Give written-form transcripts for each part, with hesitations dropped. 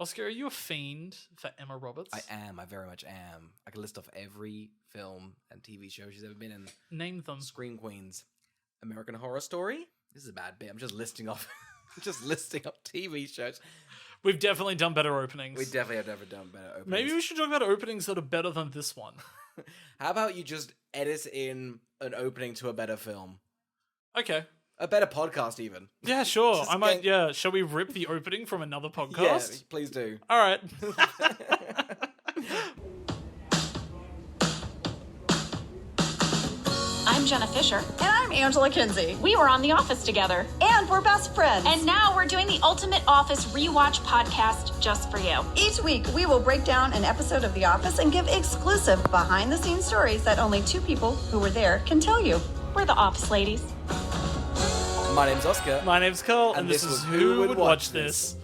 Oscar, are you a fiend for Emma Roberts? I am. I very much am. I can list off every film and TV show she's ever been in. Name them. Scream Queens. American Horror Story. This is a bad bit. I'm just listing off TV shows. We've definitely done better openings. We definitely have never done better openings. Maybe we should talk about openings that are better than this one. How about you just edit in an opening to a better film? Okay. A better podcast, even. Yeah, sure. Just I might, yeah. Shall we rip the opening from another podcast? Yeah, please do. All right. I'm Jenna Fisher. And I'm Angela Kinsey. We were on The Office together. And we're best friends. And now we're doing the Ultimate Office Rewatch podcast just for you. Each week, we will break down an episode of The Office and give exclusive behind-the-scenes stories that only two people who were there can tell you. We're the Office ladies. My name's Oscar. My name's Cole, and this is Who Would Watch This?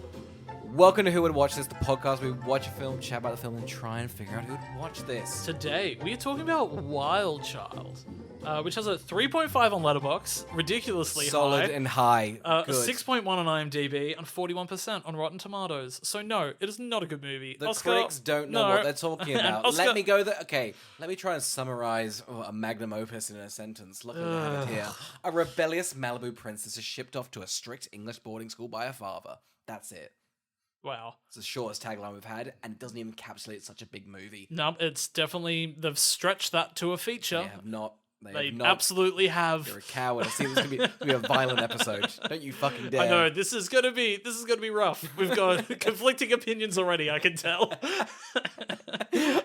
Welcome to Who Would Watch This, the podcast where we watch a film, chat about the film, and try and figure out who would watch this. Today, we are talking about Wild Child, which has a 3.5 on Letterboxd, ridiculously Solid high. and high. A Good. 6.1 on IMDb, and 41% on Rotten Tomatoes. So no, it is not a good movie. The Oscar, critics don't know no. what they're talking about. Oscar, Let me go there. Okay, let me try and summarize a magnum opus in a sentence. Look, I have it here. A rebellious Malibu princess is shipped off to a strict English boarding school by her father. That's it. Wow. It's the shortest tagline we've had, and it doesn't even encapsulate such a big movie. No, it's definitely, they've stretched that to a feature. They have not. They have not. absolutely have. You're a coward. I see this is gonna be a violent episode. Don't you fucking dare. I know, this is gonna be rough. We've got conflicting opinions already, I can tell.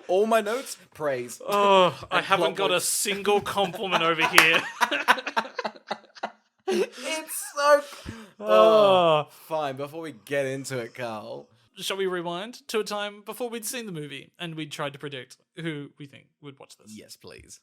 All my notes, praise. Oh, I haven't got a single compliment over here. It's so... Oh. Fine, before we get into it, Carl. Shall we rewind to a time before we'd seen the movie and we tried to predict who we think would watch this? Yes, please.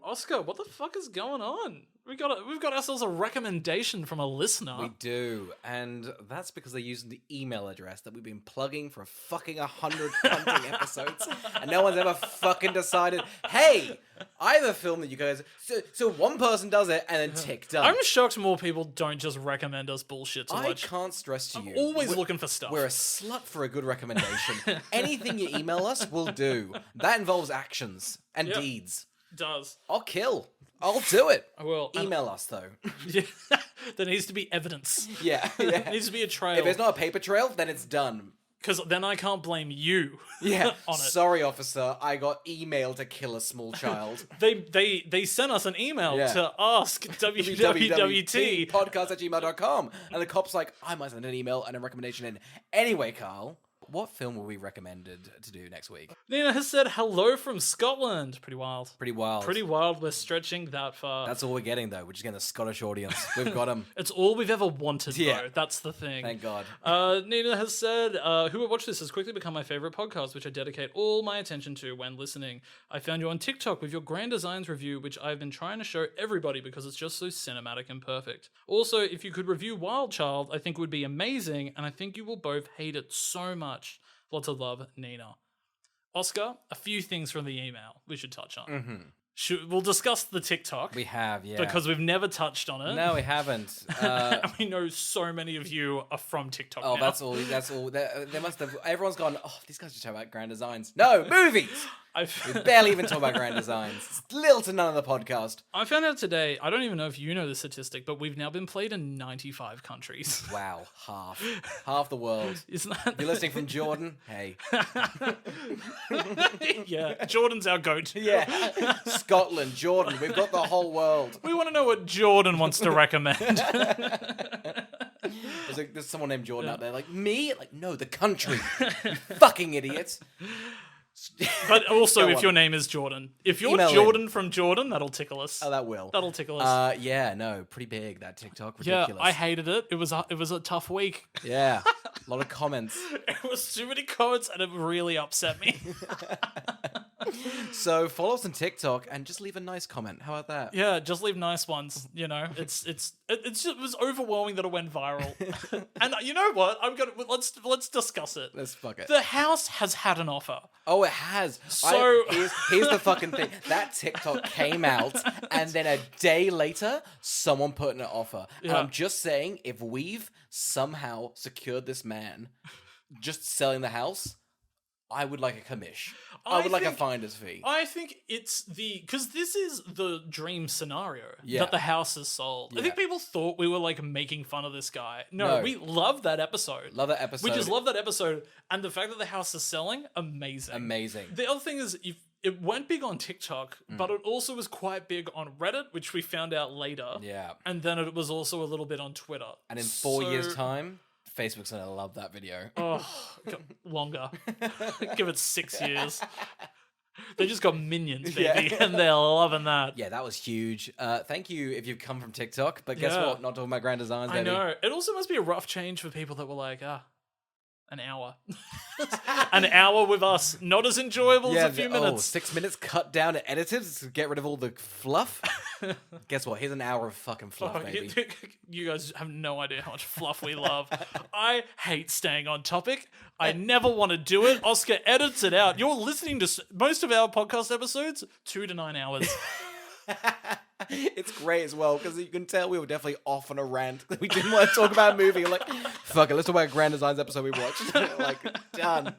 Oscar, what the fuck is going on? We've got ourselves a recommendation from a listener. We do, and that's because they're using the email address that we've been plugging for fucking 100 fucking episodes, and no one's ever fucking decided, hey, I have a film that you guys... So one person does it, and then tick, done. I'm shocked more people don't just recommend us bullshit to I watch. can't stress to you. I'm always looking for stuff. We're a slut for a good recommendation. Anything you email us, we'll do. That involves actions and Yep. deeds. It does. I'll kill. I'll do it. I will. Email us, though. Yeah. There needs to be evidence. Yeah. There needs to be a trail. If there's not a paper trail, then it's done. Because then I can't blame you. Yeah. On it. Sorry, officer. I got emailed to kill a small child. They sent us an email Yeah. to ask WWWT. podcast@gmail.com. And the cop's like, I might send an email and a recommendation in. Anyway, Carl, what film were we recommended to do next week? Nina has said hello from Scotland. Pretty wild. Pretty wild. Pretty wild. We're stretching that far. That's all we're getting, though. We're just getting the Scottish audience. We've got them. It's all we've ever wanted, Yeah. though. That's the thing. Thank God. Nina has said, Who Would Watch This has quickly become my favorite podcast, which I dedicate all my attention to when listening. I found you on TikTok with your Grand Designs review, which I've been trying to show everybody because it's just so cinematic and perfect. Also, if you could review Wild Child, I think it would be amazing, and I think you will both hate it so much. Lots of love, Nina. Oscar, a few things from the email we should touch on. Mm-hmm. We'll discuss the TikTok. We have, yeah. Because we've never touched on it. No, we haven't. And we know so many of you are from TikTok Oh, now. that's all. They must have. Everyone's gone, oh, these guys just talk about grand designs. No, movies! We barely even talk about grand designs. It's little to none of the podcast. I found out today, I don't even know if you know the statistic, but we've now been played in 95 countries. Wow, half the world. Isn't that... You're listening from Jordan? Hey. Yeah, Jordan's our goat. Yeah. Scotland, Jordan, we've got the whole world. We want to know what Jordan wants to recommend. There's someone named Jordan out there, like, me? Like, no, the country. You fucking idiots. But also, Go if on. your name is Jordan. If you're Email Jordan from Jordan, that'll tickle us. Oh, that will. That'll tickle us. Yeah, no, pretty big, that TikTok. Yeah, Ridiculous. I hated it. It was a tough week. Yeah, a lot of comments. It was too many comments, and it really upset me. So follow us on TikTok and just leave a nice comment. How about that? Yeah, just leave nice ones. You know, it's just, it was overwhelming that it went viral. And you know what? Let's discuss it. Let's fuck it. The house has had an offer. Oh, it has. So- Here's the fucking thing. That TikTok came out, and then a day later, someone put in an offer. And Yeah. I'm just saying, if we've somehow secured this man just selling the house, I would like a commish. I would like a think- finder's fee. I think it's because this is the dream scenario Yeah. that the house is sold. I think Yeah. people thought we were like making fun of this guy. No. We love that episode. Love that episode. We just love that episode, and the fact that the house is selling, amazing. Amazing. The other thing is, it went big on TikTok, Mm. but it also was quite big on Reddit, which we found out later. Yeah. And then it was also a little bit on Twitter. And in 4 years' So- time, Facebook's gonna love that video. Oh, longer. Give it 6 years. They just got minions, baby, Yeah. and they're loving that. Yeah, that was huge. Thank you if you've come from TikTok. But guess Yeah. what? Not talking about grand designs, I baby. know. It also must be a rough change for people that were like, an hour. An hour with us. Not as enjoyable as a few minutes. 6 minutes cut down and edited to get rid of all the fluff. Guess what? Here's an hour of fucking fluff, Oh, baby. you guys have no idea how much fluff we love. I hate staying on topic. I never want to do it. Oscar edits it out. You're listening to most of our podcast episodes, 2 to 9 hours. It's great as well because you can tell we were definitely off on a rant. We didn't want to talk about a movie. We're like, fuck it, let's talk about a Grand Designs episode we watched. Like, done.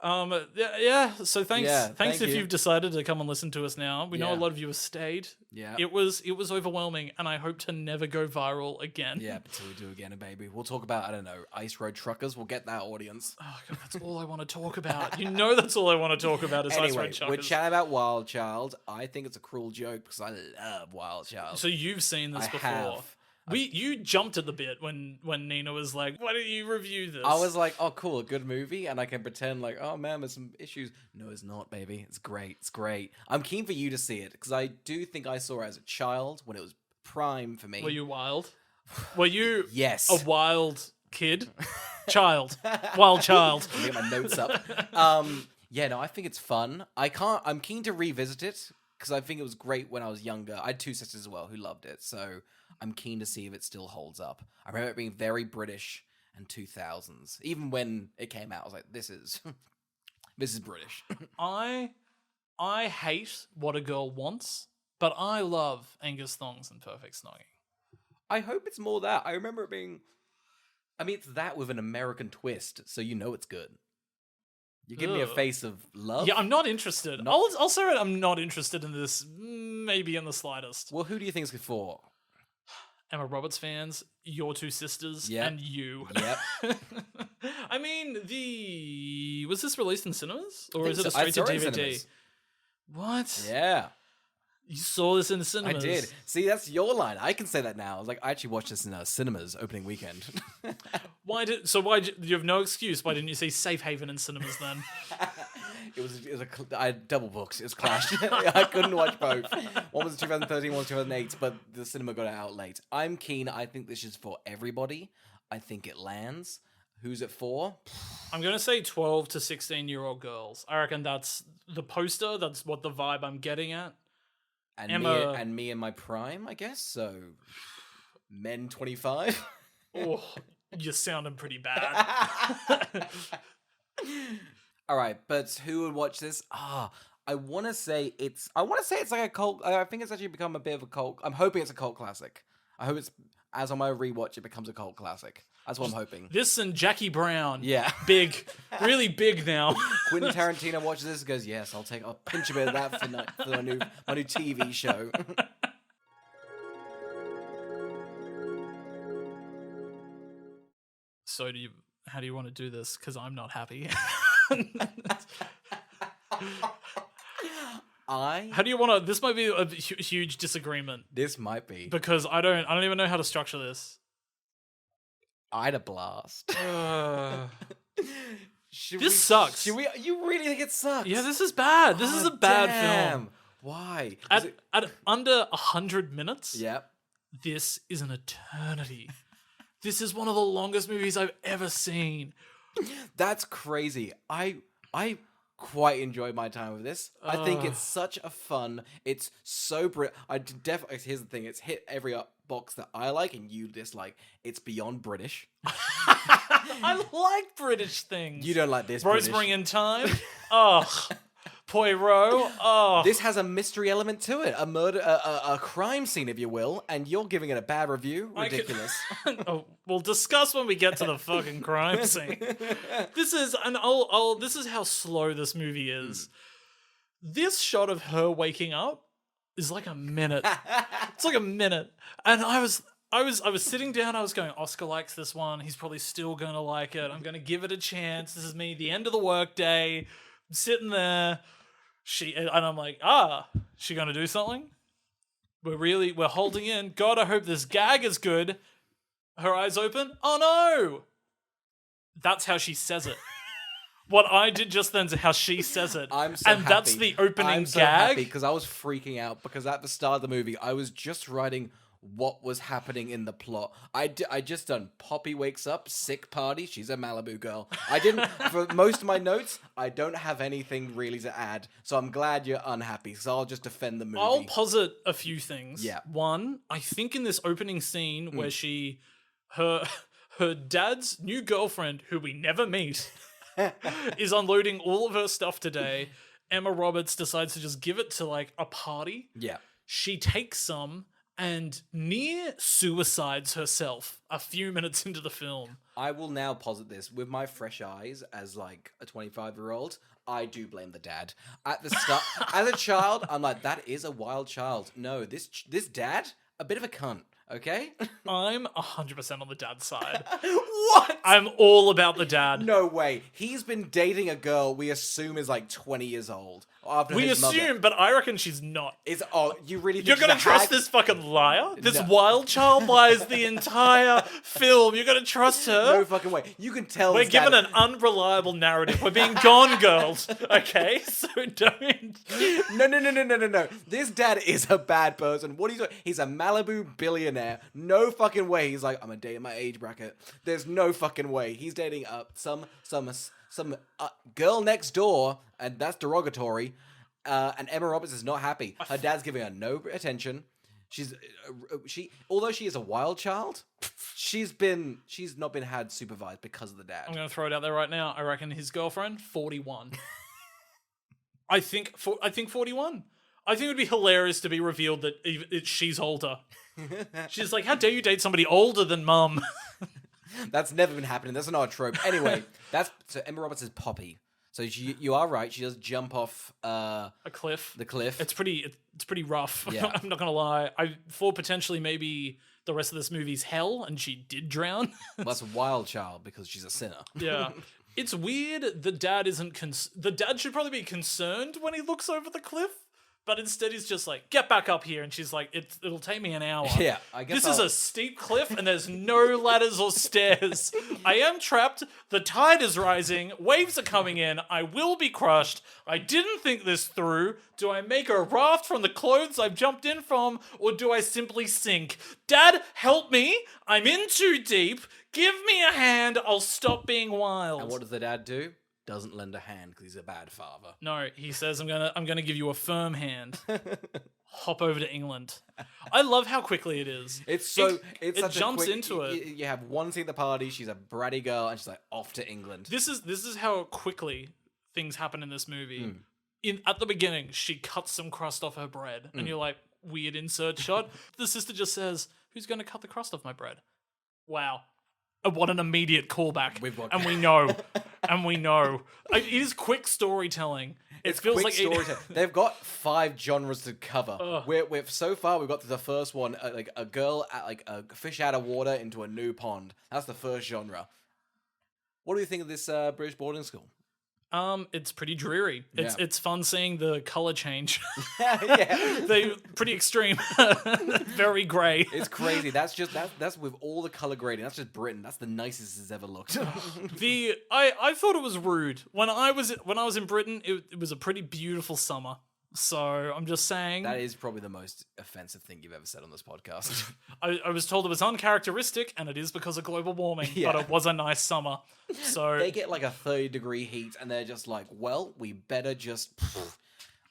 Yeah. So thanks. Yeah, thanks thank if you. you've decided to come and listen to us now. We know a Yeah. lot of you have stayed. Yeah. It was overwhelming, and I hope to never go viral again. Yeah, until we do again, baby. We'll talk about, I don't know, Ice Road Truckers. We'll get that audience. Oh, God, that's all I want to talk about. You know, that's all I want to talk about is Ice Anyway, Road we're Chuckers. chatting about Wild Child. I think it's a cruel joke because I love Wild Child. So you've seen this I before. have. You jumped at the bit when Nina was like, "Why don't you review this?" I was like, oh, cool, a good movie, and I can pretend like, oh man, there's some issues. No, it's not, baby. It's great. It's great. I'm keen for you to see it because I do think I saw it as a child when it was prime for me. Were you wild? Were you Yes. a wild kid? Child. Wild child. Let me get my notes up. Yeah, no, I think it's fun. I'm keen to revisit it because I think it was great when I was younger. I had two sisters as well who loved it, so I'm keen to see if it still holds up. I remember it being very British and 2000s. Even when it came out, I was like, this is British. I hate What a Girl Wants, but I love Angus Thongs and Perfect Snogging. I hope it's more that. I remember it being... I mean, it's that with an American twist, so you know it's good. You give me a Ugh. face of love? Yeah, I'm not interested. I'll say it, I'm not interested in this, maybe in the slightest. Well, who do you think it's good for? Emma Roberts fans, your two sisters, Yep. and you. Yep. I mean, was this released in cinemas? Or think is it a so. I straight to saw it in DVD? cinemas. What? Yeah. You saw this in the I cinemas? did. See, that's your line. I can say that now. I was like, I actually watched this in cinemas opening weekend. Why you have no excuse? Why didn't you see Safe Haven in cinemas then? I had double books. It was clashed. I couldn't watch both. One was 2013, one was 2008, but the cinema got it out late. I'm keen. I think this is for everybody. I think it lands. Who's it for? I'm going to say 12 to 16-year-old girls. I reckon that's the poster. That's what the vibe I'm getting at. And Emma- me in my prime, I guess. So, men 25. Oh, you're sounding pretty bad. All right, but who would watch this? I want to say it's like a cult. I think it's actually become a bit of a cult. I'm hoping it's a cult classic. I hope it's, as on my rewatch, it becomes a cult classic. That's what I'm hoping. This and Jackie Brown. Yeah. Big. Really big now. Quentin Tarantino watches this and goes, yes, I'll pinch a bit of that for my new TV show. So how do you want to do this? Because I'm not happy. How do you want to? This might be a huge disagreement This might be. because I don't even know how to structure this. I had a blast. This sucks. Should we? You really think it sucks? Yeah, this is bad. This is a bad film. Damn. Why? At under 100 minutes, Yep. this is an eternity. This is one of the longest movies I've ever seen. That's crazy. I quite enjoyed my time with this. I think it's such a fun. It's so here's the thing. It's hit every box that I like and you dislike. It's beyond British. I like British things. You don't like this. Rosemary in Time. Ugh. Poirot. Oh. This has a mystery element to it, a murder, a crime scene, if you will, and you're giving it a bad review. Ridiculous. We'll discuss when we get to the fucking crime scene. This is this is how slow this movie is. This shot of her waking up is like a minute. It's like a minute, and I was sitting down. I was going, Oscar likes this one. He's probably still gonna like it. I'm gonna give it a chance. This is me, the end of the workday. I'm sitting there. And I'm like, she gonna do something? We're holding in. God, I hope this gag is good. Her eyes open. Oh no! That's how she says it. What I did just then is how she says it. I'm so and happy. That's the opening I'm so gag. happy because I was freaking out because at the start of the movie I was just writing what was happening in the plot. I just done Poppy wakes up, sick party, she's a Malibu girl. I didn't, for most of my notes, I don't have anything really to add. So I'm glad you're unhappy, so I'll just defend the movie. I'll posit a few things. Yeah. One, I think in this opening scene where her dad's new girlfriend, who we never meet, is unloading all of her stuff today. Emma Roberts decides to just give it to like a party. Yeah. She takes some and near suicides herself a few minutes into the film. I will now posit this with my fresh eyes as like a 25-year-old. I do blame the dad. At the start, as a child, I'm like, that is a wild child. No, this dad, a bit of a cunt. Okay? I'm 100% on the dad's side. What? I'm all about the dad. No way. He's been dating a girl we assume is like 20 years old. After We his assume, mother. but I reckon she's not. You really think You're she's gonna a trust hag? this fucking liar? This No. wild child lies the entire film. You're gonna trust her? No fucking way. You can tell We're this given dad- an unreliable narrative. We're being gone girls, okay? So don't. No. This dad is a bad person. What he's doing? He's a Malibu billionaire. No fucking way. He's like, I'm gonna date in my age bracket. There's no fucking way. He's dating some girl next door, and that's derogatory. And Emma Roberts is not happy. Her dad's giving her no attention. Although she is a wild child, she's not been had supervised because of the dad. I'm gonna throw it out there right now. I reckon his girlfriend, 41. I think 41. I think it would be hilarious to be revealed that she's older. She's like, how dare you date somebody older than mum? That's never been happening. That's not a trope. Anyway, so Emma Roberts is Poppy. So you are right. She does jump off a cliff. The cliff. It's pretty rough. Yeah. I'm not gonna lie. I thought potentially maybe the rest of this movie's hell, and she did drown. Well, that's a wild child because she's a sinner. Yeah. It's weird. The dad isn't. The dad should probably be concerned when he looks over the cliff. But instead he's just like, get back up here. And she's like, it'll take me an hour. Yeah, I guess This is a steep cliff and there's no ladders or stairs. I am trapped. The tide is rising. Waves are coming in. I will be crushed. I didn't think this through. Do I make a raft from the clothes I've jumped in from? Or do I simply sink? Dad, help me. I'm in too deep. Give me a hand. I'll stop being wild. And what does the dad do? Doesn't lend a hand because he's a bad father. No, he says, I'm gonna give you a firm hand. Hop over to England. I love how quickly it is. It jumps into it. You have one scene at the party. She's a bratty girl, and she's like off to England. This is how quickly things happen in this movie. At the beginning, she cuts some crust off her bread, and you're like, weird insert shot. The sister just says, "Who's going to cut the crust off my bread?" Wow. What an immediate callback. And we know. It is quick storytelling. It feels quick like storytelling. They've got 5 genres to cover. We're so far we've got to the first one, like a girl like a fish out of water into a new pond. That's the first genre. What do you think of this British boarding school? It's pretty dreary. Yeah. It's fun seeing the color change. Yeah. They pretty extreme. Very grey. It's crazy. That's with all the color grading. That's just Britain. That's the nicest it's ever looked. I thought it was rude when I was in Britain. It was a pretty beautiful summer. So I'm just saying. That is probably the most offensive thing you've ever said on this podcast. I was told it was uncharacteristic, and it is because of global warming, Yeah. but it was a nice summer. So They get like a 30-degree heat, and they're just like, well, we better just...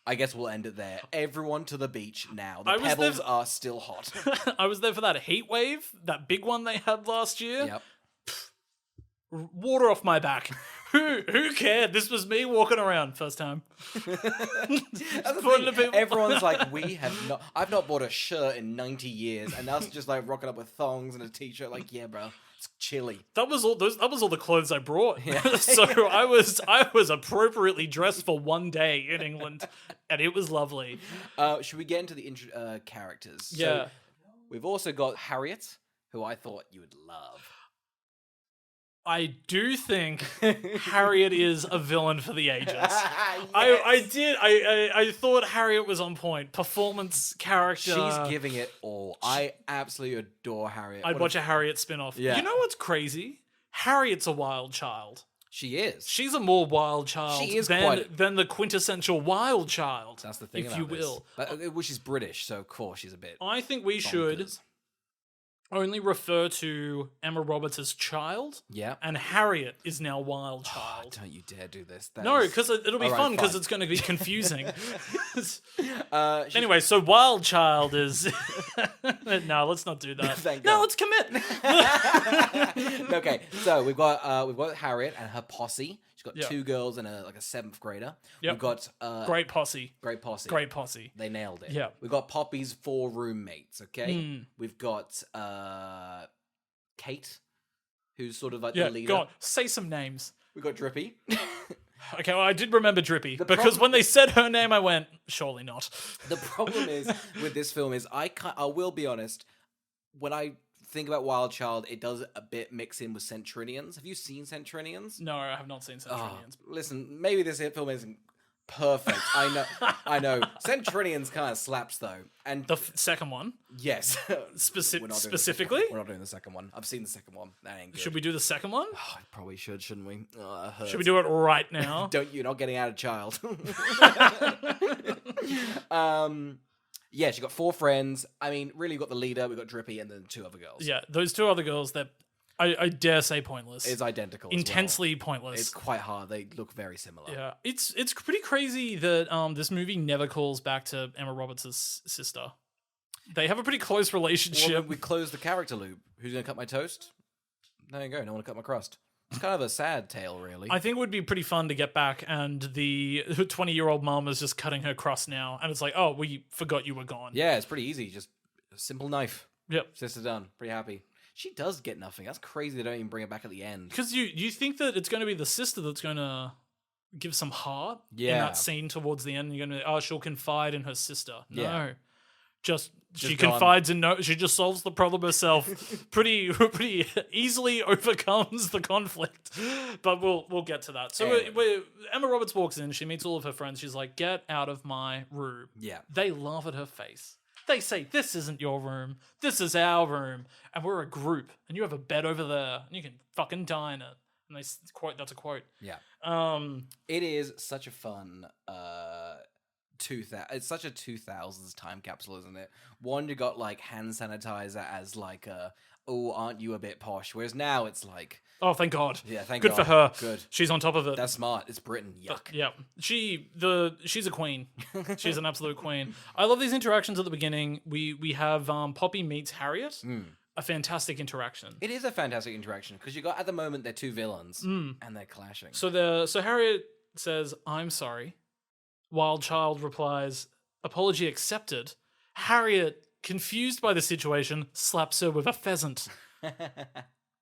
I guess we'll end it there. Everyone to the beach now. The I was there pebbles for- are still hot. I was there for that heat wave, that big one they had last year. Yep. Water off my back. Who cared? This was me walking around first time. That's the Putting the thing. people- Everyone's like, I've not bought a shirt in 90 years, and that's just like rocking up with thongs and a t-shirt. Like, yeah, bro, it's chilly. That was all the clothes I brought. So I was appropriately dressed for one day in England, and it was lovely. Should we get into the characters? Yeah. So, we've also got Harriet, who I thought you would love. I do think Harriet is a villain for the ages. Yes. I thought Harriet was on point. Performance, character. She's giving it all. I absolutely adore Harriet. I'd watch a Harriet spin-off. Yeah. You know what's crazy? Harriet's a wild child. She is. She's a more wild child She is than the quintessential wild child. That's the thing if about you this. will. But, well, she's British, so of course she's a bit I think we should bonkers. only refer to Emma Roberts as child, Yeah. and Harriet is now wild Oh, child. don't you dare do this. That No, is- because it'll be All right, fun because fine. it's going to be confusing. She's- Anyway, so wild child is no, let's not do that. Thank No, God. let's commit. Okay, so we've got Harriet and her posse. She's got Yeah. 2 girls and a 7th grader. Yep. We've got Great posse. great posse. Great posse. They nailed it. Yeah. We've got Poppy's 4 roommates. Okay. Mm. We've got Kate, who's sort of like Yeah, the leader. go on. Say some names. We've got Drippy. Okay, well, I did remember Drippy because problem- when they said her name, I went, surely not. The problem is with this film is I will be honest. When I think about Wild Child, it does a bit mix in with Centurions. Have you seen Centurions? No, I have not seen Centurions. Listen, maybe this film isn't perfect. I know. Centurions kind of slaps though, and The second one, yes, We're not doing the second specifically? one. We're not doing the second one. I've seen the second one. That ain't good. Should we do the second one? Oh, I probably should, shouldn't we? Oh, that hurts. Should we do it right now? Don't you're not getting out of child. Yeah, she got 4 friends. I mean, really got the leader, we got Drippy, and then 2 other girls. Yeah, those 2 other girls that I dare say pointless. It's identical. as well. Intensely pointless. It's quite hard. They look very similar. Yeah, it's pretty crazy that this movie never calls back to Emma Roberts' sister. They have a pretty close relationship. Well, we closed the character loop. Who's gonna cut my toast? There you go. No one to cut my crust. It's kind of a sad tale, really. I think it would be pretty fun to get back, and the 20-year-old mom is just cutting her crust now, and it's like, oh, we forgot you were gone. Yeah, it's pretty easy. Just a simple knife. Yep. Sister done. Pretty happy. She does get nothing. That's crazy. They don't even bring it back at the end. Because you think that it's going to be the sister that's going to give some heart in Yeah. that scene towards the end. You're going to be, oh, she'll confide in her sister. No. Yeah. Just she gone. confides in she just solves the problem herself. pretty easily overcomes the conflict. But we'll get to that. So Anyway. Emma Roberts walks in, she meets all of her friends. She's like, "Get out of my room." Yeah. They laugh at her face. They say, "This isn't your room. This is our room, and we're a group, and you have a bed over there, and you can fucking die in it." And they quote, that's a quote. Yeah. Um, It is such a fun it's such a 2000s time capsule, isn't it? One, you got like hand sanitizer as like oh, aren't you a bit posh? Whereas now it's like, oh, thank God. yeah, thank Good God. for her. Good. She's on top of it. That's smart. It's Britain. Yuck. Yeah, she's a queen. She's an absolute queen. I love these interactions at the beginning. We have Poppy meets Harriet. A fantastic interaction. It is a fantastic interaction because you got at the moment they're 2 villains and they're clashing. So Harriet says, "I'm sorry." Wild Child replies, "Apology accepted." Harriet, confused by the situation, slaps her with a pheasant.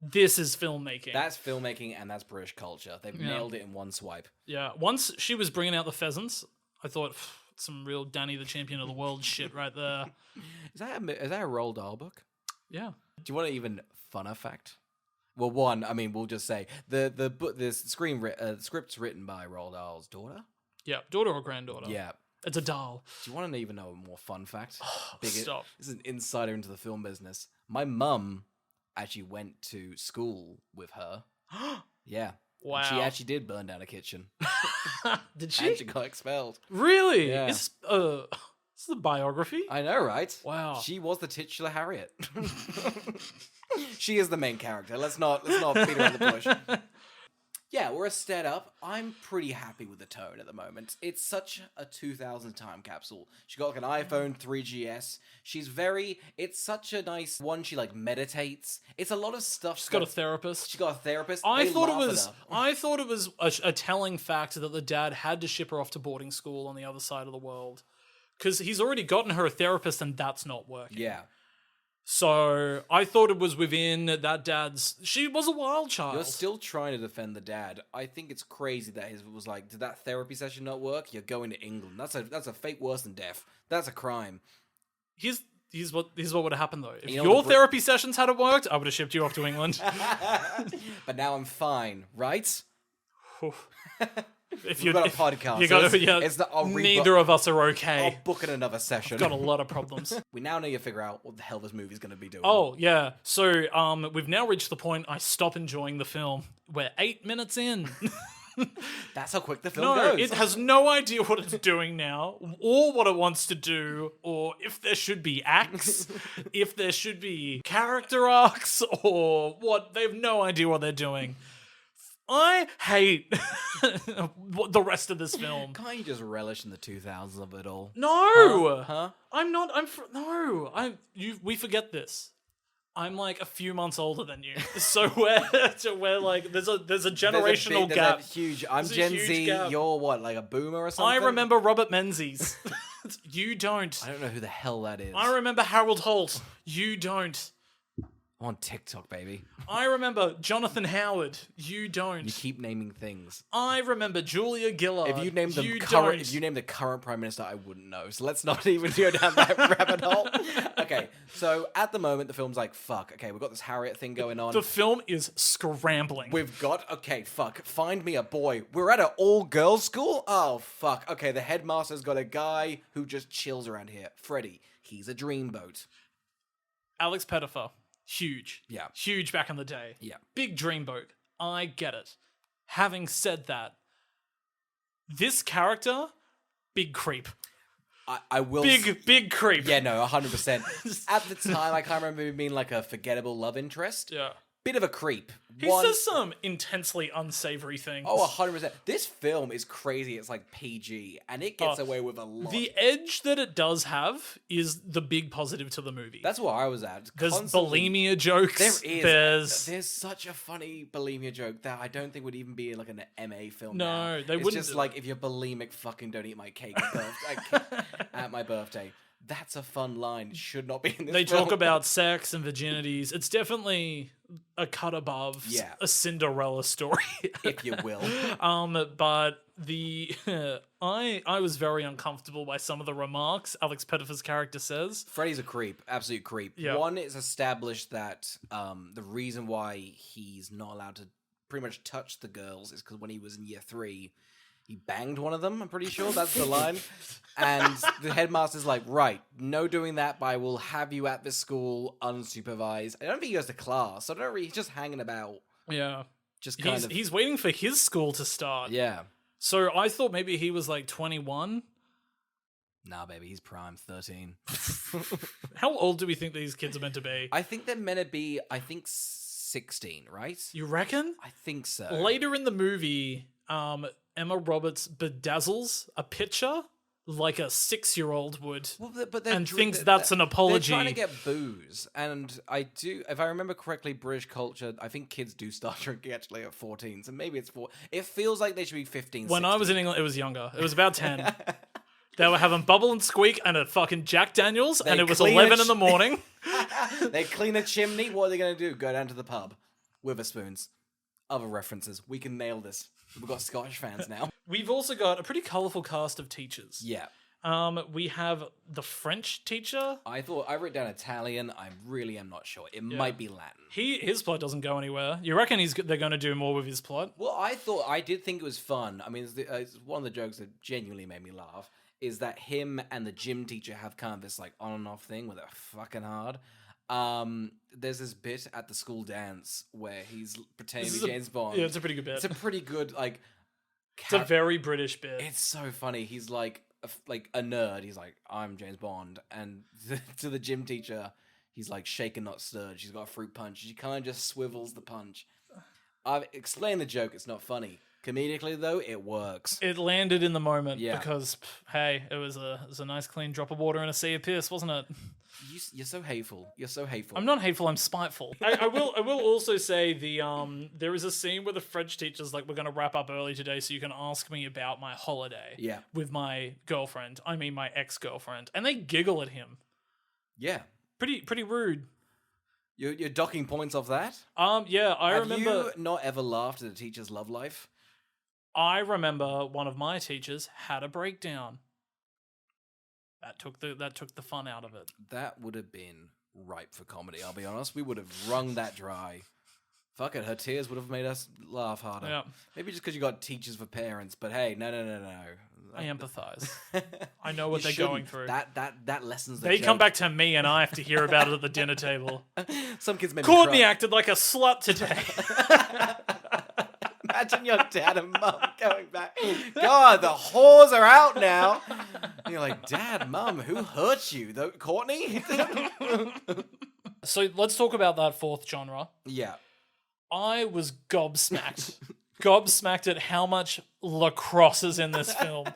This is filmmaking. That's filmmaking and that's British culture. They've nailed it in one swipe. Yeah. Once she was bringing out the pheasants, I thought, some real Danny the Champion of the World shit right there. Is that a Roald Dahl book? Yeah. Do you want an even funner fact? Well, one, I mean, we'll just say the book, the script's written by Roald Dahl's daughter. Yeah. Daughter or granddaughter? Yeah. It's a doll. Do you want to even know a more fun fact? Stop. This is an insider into the film business. My mum actually went to school with her. Yeah. Wow. She actually did burn down a kitchen. Did she? And she got expelled. Really? Yeah. This is a biography? I know, right? Wow. She was the titular Harriet. She is the main character. Let's not beat around the bush. Yeah, we're a step up. I'm pretty happy with the tone at the moment. It's such a 2000 time capsule. She got like an iPhone 3GS. It's such a nice one. She like meditates. It's a lot of stuff. She's got a therapist. She got a therapist. I thought it was a telling fact that the dad had to ship her off to boarding school on the other side of the world. Because he's already gotten her a therapist and that's not working. Yeah. So I thought it was within that dad's... She was a wild child. You're still trying to defend the dad. I think it's crazy that his was like, did that therapy session not work? You're going to England. That's a fate worse than death. That's a crime. Here's what would have happened though. If You know your the therapy sessions hadn't worked, I would have shipped you off to England. But now I'm fine, right? If We've got a podcast. You so gotta, neither of us are okay. I'll book in another session. Got a lot of problems. We now need to figure out what the hell this movie's going to be doing. Oh, yeah. So, we've now reached the point I stop enjoying the film. We're 8 minutes in. That's how quick the film No, goes. it has no idea what it's doing now, or what it wants to do, or if there should be acts, if there should be character arcs, or what. They have no idea what they're doing. I hate the rest of this film. Can't you just relish in the 2000s of it all? No! Huh? I'm not. No! We forget this. I'm like a few months older than you, so we're like there's a generational gap. I'm Gen Z. Gap. You're what, like a boomer or something? I remember Robert Menzies. You don't. I don't know who the hell that is. I remember Harold Holt. You don't. I'm on TikTok, baby. I remember Jonathan Howard. You don't. You keep naming things. I remember Julia Gillard. If you name don't. If you name the current prime minister, I wouldn't know. So let's not even go down that rabbit hole. Okay, so at the moment, the film's like, fuck. Okay, we've got this Harriet thing going on. The film is scrambling. Find me a boy. We're at an all-girls school? Oh, fuck. Okay, the headmaster's got a guy who just chills around here. Freddie. He's a dreamboat. Alex Pettifer. Huge. Yeah. Huge back in the day. Yeah. Big dreamboat. I get it. Having said that, this character, big creep. I will... Big creep. Yeah, no, 100%. At the time, I can't remember him being like a forgettable love interest. Yeah. Bit of a creep. He says some intensely unsavory things. Oh, 100%. This film is crazy. It's like PG, and it gets away with a lot. The edge that it does have is the big positive to the movie. That's where I was at. There's bulimia jokes. There is. There's such a funny bulimia joke that I don't think would even be like an MA film. No, they it's wouldn't. It's just like, if you're bulimic, fucking don't eat my cake at my birthday. That's a fun line. It should not be in this They film. talk about sex and virginities. It's definitely a cut above a Cinderella story, if you will. But I was very uncomfortable by some of the remarks Alex Pettifer's character says. Freddie's a creep, absolute creep. Yeah. One, it's established that the reason why he's not allowed to pretty much touch the girls is because when he was in year 3, he banged one of them, I'm pretty sure. That's the line. And the headmaster's like, right, no doing that, but I will have you at this school unsupervised. I don't think he goes to class. He's just hanging about. Yeah. Just He's waiting for his school to start. Yeah. So I thought maybe he was like 21. Nah, baby, he's prime 13. How old do we think these kids are meant to be? I think they're meant to be, 16, right? You reckon? I think so. Later in the movie, Emma Roberts bedazzles a picture like a 6-year-old would, and thinks that's an apology. They're trying to get booze, and if I remember correctly, British culture, I think kids do start drinking actually at 14, so maybe it's 4. It feels like they should be 15, When 16. I was in England, it was younger. It was about 10. They were having Bubble and Squeak and a fucking Jack Daniels, and it was 11 in the morning. They clean a chimney. What are they going to do? Go down to the pub. Witherspoons. Other references. We can nail this. We've got Scottish fans now. We've also got a pretty colourful cast of teachers. Yeah. We have the French teacher. I wrote down Italian. I really am not sure. It might be Latin. His plot doesn't go anywhere. You reckon they're going to do more with his plot? Well, I did think it was fun. I mean, it's one of the jokes that genuinely made me laugh is that him and the gym teacher have kind of this like on and off thing where they're fucking hard. there's this bit at the school dance where he's pretending This to is be James Bond. Yeah, it's a pretty good bit. It's a pretty good like. It's a very British bit. It's so funny. He's like a nerd. He's like, I'm James Bond, and to the gym teacher, he's like shaken not stirred. She's got a fruit punch. She kind of just swivels the punch. I've explained the joke. It's not funny. Comedically though, it works. It landed in the moment Yeah. because hey, it was a nice clean drop of water in a sea of piss, wasn't it? You're so hateful. You're so hateful. I'm not hateful. I'm spiteful. I will also say there is a scene where the French teacher's like, we're going to wrap up early today, so you can ask me about my holiday. Yeah. With my girlfriend. I mean my ex-girlfriend, and they giggle at him. Yeah. Pretty rude. You're docking points off that? Yeah. Have remember. you not ever laughed at a teacher's love life? I remember one of my teachers had a breakdown. That took the fun out of it. That would have been ripe for comedy, I'll be honest. We would have wrung that dry. Fuck it, her tears would have made us laugh harder. Yeah. Maybe just because you got teachers for parents, but hey, no. I empathize. I know what You they're shouldn't. going through. That lessens the They come joke. back to me and I have to hear about it at the dinner table. Some kids made me Courtney cry. acted like a slut today. Imagine your dad and mum going back. God, the whores are out now. And you're like, Dad, Mum, who hurt you? Courtney? So let's talk about that fourth genre. Yeah. I was gobsmacked. Gobsmacked at how much lacrosse is in this film.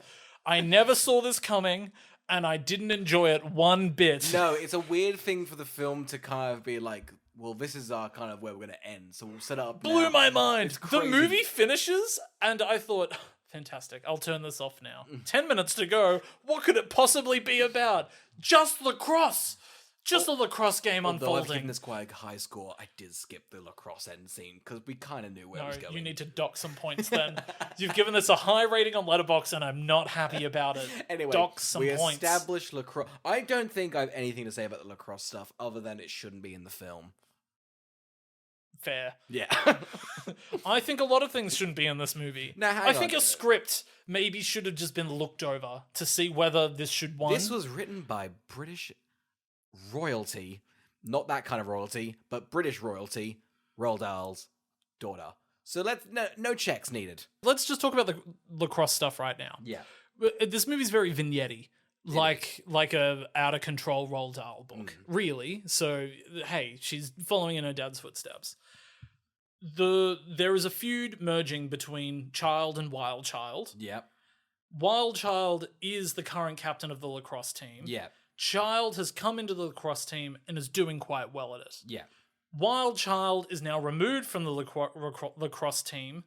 I never saw this coming, and I didn't enjoy it one bit. No, it's a weird thing for the film to kind of be like, well, this is our kind of where we're going to end, so we'll set it up Blew now. my mind. It's The crazy. movie finishes, and I thought, fantastic, I'll turn this off now. 10 minutes to go. What could it possibly be about? Just lacrosse. Just a lacrosse game Although I've unfolding. given this quite a high score, I did skip the lacrosse end scene because we kind of knew where it No, was going. you need to dock some points then. You've given this a high rating on Letterboxd, and I'm not happy about it. Anyway, dock some we points. established lacrosse. I don't think I have anything to say about the lacrosse stuff other than it shouldn't be in the film. Fair. Yeah. I think a lot of things shouldn't be in this movie. Now, hang I think on. a script maybe should have just been looked over to see whether this should win. This was written by British royalty. Not that kind of royalty, but British royalty. Roald Dahl's daughter. So no checks needed. Let's just talk about the lacrosse stuff right now. Yeah. This movie's very vignette-y. Like a out of control Roald Dahl book, really. So hey, she's following in her dad's footsteps. There is a feud merging between Child and Wild Child. Yep. Wild Child is the current captain of the lacrosse team. Yeah. Child has come into the lacrosse team and is doing quite well at it. Yeah. Wild Child is now removed from the lacrosse team,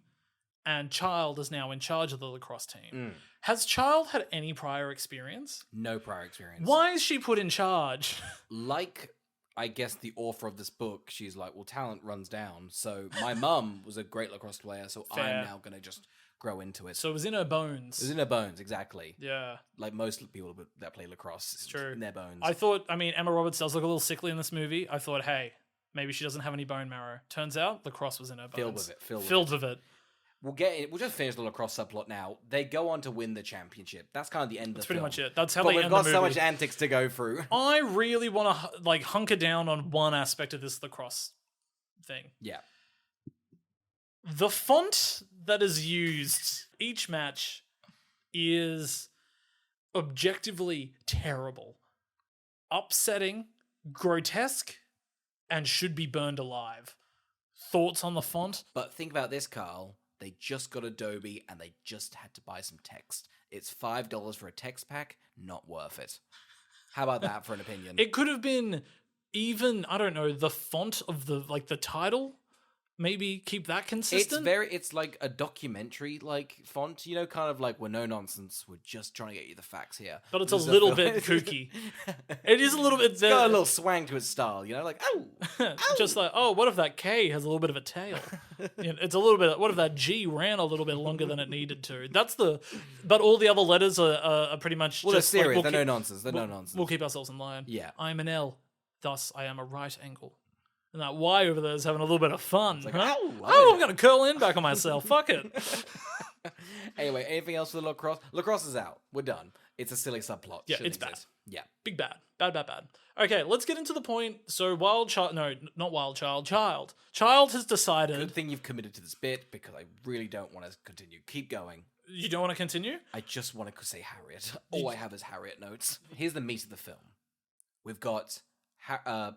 and Child is now in charge of the lacrosse team. Has Child had any prior experience? No prior experience. Why is she put in charge? Like, I guess the author of this book, she's like, well, talent runs down. So my mum was a great lacrosse player, so Fair. I'm now going to just grow into it. So it was in her bones. It was in her bones, exactly. Yeah. Like most people that play lacrosse, it's true. in their bones. I mean, Emma Roberts does look a little sickly in this movie. I thought, hey, maybe she doesn't have any bone marrow. Turns out, lacrosse was in her bones. Filled with it. Filled with it. We'll just finish the lacrosse subplot now. They go on to win the championship. That's kind of the end of the That's pretty film. much it. That's how But they we've end got the so movie. much antics to go through. I really want to hunker down on one aspect of this lacrosse thing. Yeah. The font that is used each match is objectively terrible, upsetting, grotesque, and should be burned alive. Thoughts on the font? But think about this, Carl. They just got Adobe and they just had to buy some text. It's $5 for a text pack. Not worth it. How about that for an opinion? It could have been even, I don't know, the font of the title. Maybe keep that consistent. It's like a documentary like font, you know, kind of like we're no nonsense. We're just trying to get you the facts here. But it's a This is little film. bit kooky. It is a little bit. It's got a little swang to its style, you know, like Just like, oh, what if that K has a little bit of a tail? You know, it's a little bit. What if that G ran a little bit longer than it needed to? But all the other letters are pretty much. well, just they're serious. Like, They're no nonsense. They're no nonsense. We'll keep ourselves in line. Yeah. I'm an L, thus I am a right angle. And that Y over there is having a little bit of fun. like, huh? ow, Oh, I'm gonna curl in back on myself. Fuck it. Anyway, anything else for the lacrosse? Lacrosse is out. We're done. It's a silly subplot. Yeah, Shouldn't it's bad. exist. Yeah. Big bad. Bad. Okay, let's get into the point. So Wild Child... No, not Wild Child. Child. Child has decided... Good thing you've committed to this bit because I really don't want to continue. Keep going. You don't want to continue? I just want to say Harriet. All I have is Harriet notes. Here's the meat of the film. We've got...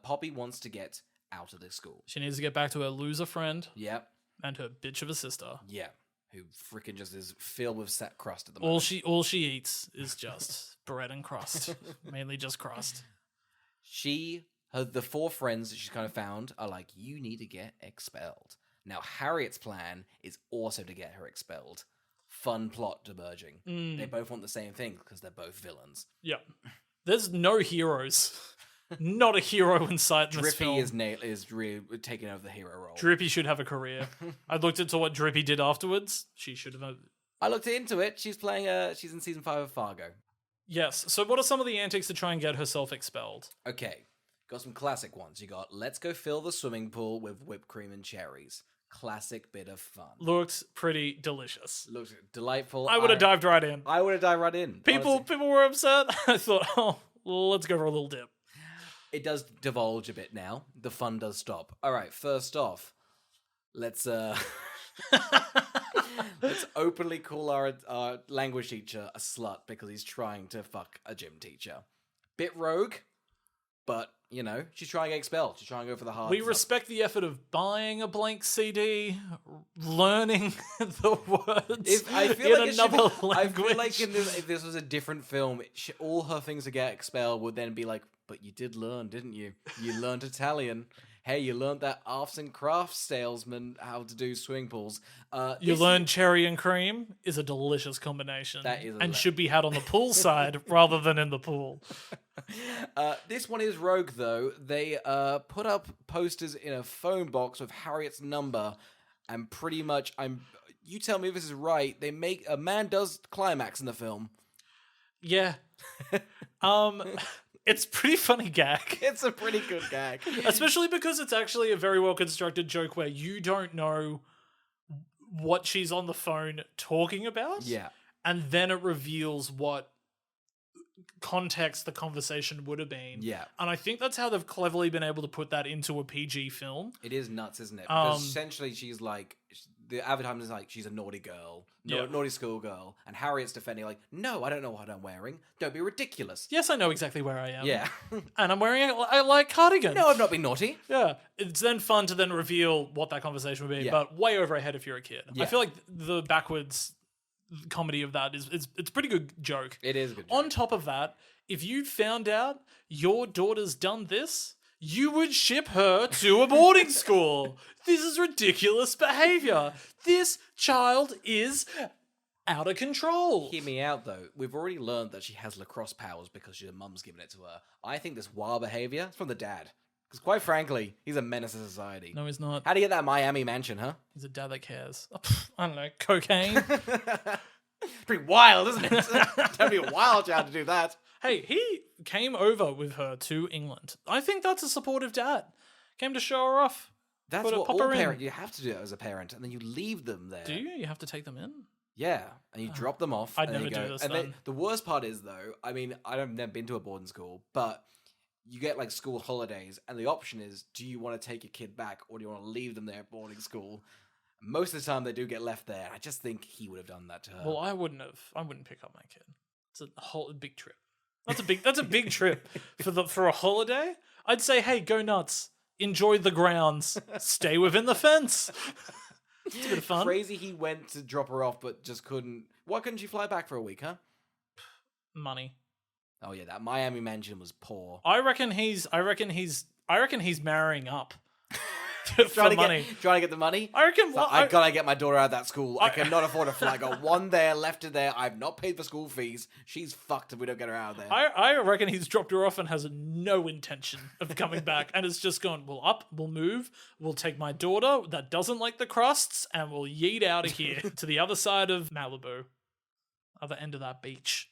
Poppy wants to get out of the school. She needs to get back to her loser friend Yep. and her bitch of a sister. Yeah. Who freaking just is filled with set crust at the moment. All she eats is just bread and crust. Mainly just crust. The 4 friends that she's kind of found are like, you need to get expelled. Now, Harriet's plan is also to get her expelled. Fun plot emerging. They both want the same thing because they're both villains. Yeah. There's no heroes. Not a hero in sight in this film. Drippy is really taking over the hero role. Drippy should have a career. I looked into what Drippy did afterwards. She should have. I looked into it. She's playing. She's in season 5 of Fargo. Yes. So, what are some of the antics to try and get herself expelled? Okay, got some classic ones. You got let's go fill the swimming pool with whipped cream and cherries. Classic bit of fun. Looks pretty delicious. Looks delightful. I would have dived right in. I would have dived right in. People were upset. I thought, oh, let's go for a little dip. It does divulge a bit now. The fun does stop. All right, first off, let's openly call our language teacher a slut because he's trying to fuck a gym teacher. Bit rogue, but you know, she's trying to get expelled. She's trying to go for the hard. We respect the effort of buying a blank CD, learning the words I feel in another language. I feel like if this was a different film, all her things to get expelled would then be like, but you did learn, didn't you? You learned Italian. Hey, you learned that arts and crafts salesman how to do swimming pools. You learned cherry and cream is a delicious combination. That is and should be had on the pool side rather than in the pool. This one is rogue, though. They put up posters in a phone box with Harriet's number, and pretty much, you tell me if this is right, they make a man does climax in the film. Yeah. It's a pretty funny gag. It's a pretty good gag. Especially because it's actually a very well constructed joke where you don't know what she's on the phone talking about. Yeah. And then it reveals what context the conversation would have been. Yeah. And I think that's how they've cleverly been able to put that into a PG film. It is nuts, isn't it? Because essentially she's like, the advertisement is like, she's a naughty girl, naughty school girl, and Harriet's defending like, no, I don't know what I'm wearing. Don't be ridiculous. Yes, I know exactly where I am. Yeah. And I'm wearing a light cardigan. No, I've not been naughty. Yeah. It's then fun to then reveal what that conversation would be, Yeah. but way over ahead if you're a kid. Yeah. I feel like the backwards comedy of that it's a pretty good joke. It is a good joke. On top of that, if you found out your daughter's done this, you would ship her to a boarding school. This is ridiculous behavior. This child is out of control. Hear me out, though. We've already learned that she has lacrosse powers because her mum's given it to her. I think this wild behavior is from the dad. Because quite frankly, he's a menace to society. No, he's not. How do you get that Miami mansion, huh? He's a dad that cares. I don't know, cocaine. Pretty wild, isn't it? Don't be a wild child to do that. Hey, he came over with her to England. I think that's a supportive dad. Came to show her off. That's Put a what popper all in. parents, you have to do it as a parent, and then you leave them there. Do you? You have to take them in? Yeah, and you drop them off. I'd and then never you go. do this And then. the worst part is, though, I mean, I've never been to a boarding school, but you get like school holidays, and the option is, do you want to take your kid back, or do you want to leave them there at boarding school? Most of the time, they do get left there. I just think he would have done that to her. Well, I wouldn't pick up my kid. It's a whole big trip. That's a big trip for a holiday. I'd say, hey, go nuts. Enjoy the grounds. Stay within the fence. It's a bit of fun. Crazy he went to drop her off, but just couldn't. Why couldn't she fly back for a week, huh? Money. Oh yeah, that Miami mansion was poor. I reckon he's marrying up. Trying to money. get the money. I reckon. So I gotta get my daughter out of that school. I cannot afford a flight. I got one there, left her there. I've not paid for school fees. She's fucked if we don't get her out of there. I reckon he's dropped her off and has no intention of coming back, and it's just gone. We'll we'll move, we'll take my daughter that doesn't like the crusts, and we'll yeet out of here to the other side of Malibu, other end of that beach.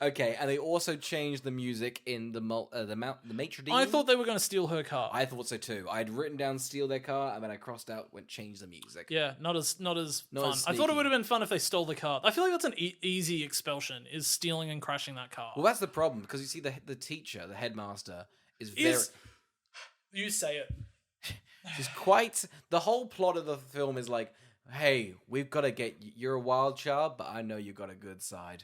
Okay, and they also changed the music in the maitre d'. I thought they were going to steal her car. I thought so too. I'd written down steal their car, and then I crossed out went change the music. Yeah, not as fun. as I thought it sneaky. would have been fun if they stole the car. I feel like that's an easy expulsion, is stealing and crashing that car. Well, that's the problem because you see the teacher, the headmaster, is very. You say it. She's quite. The whole plot of the film is like, hey, we've got to get. You're a wild child, but I know you got a good side.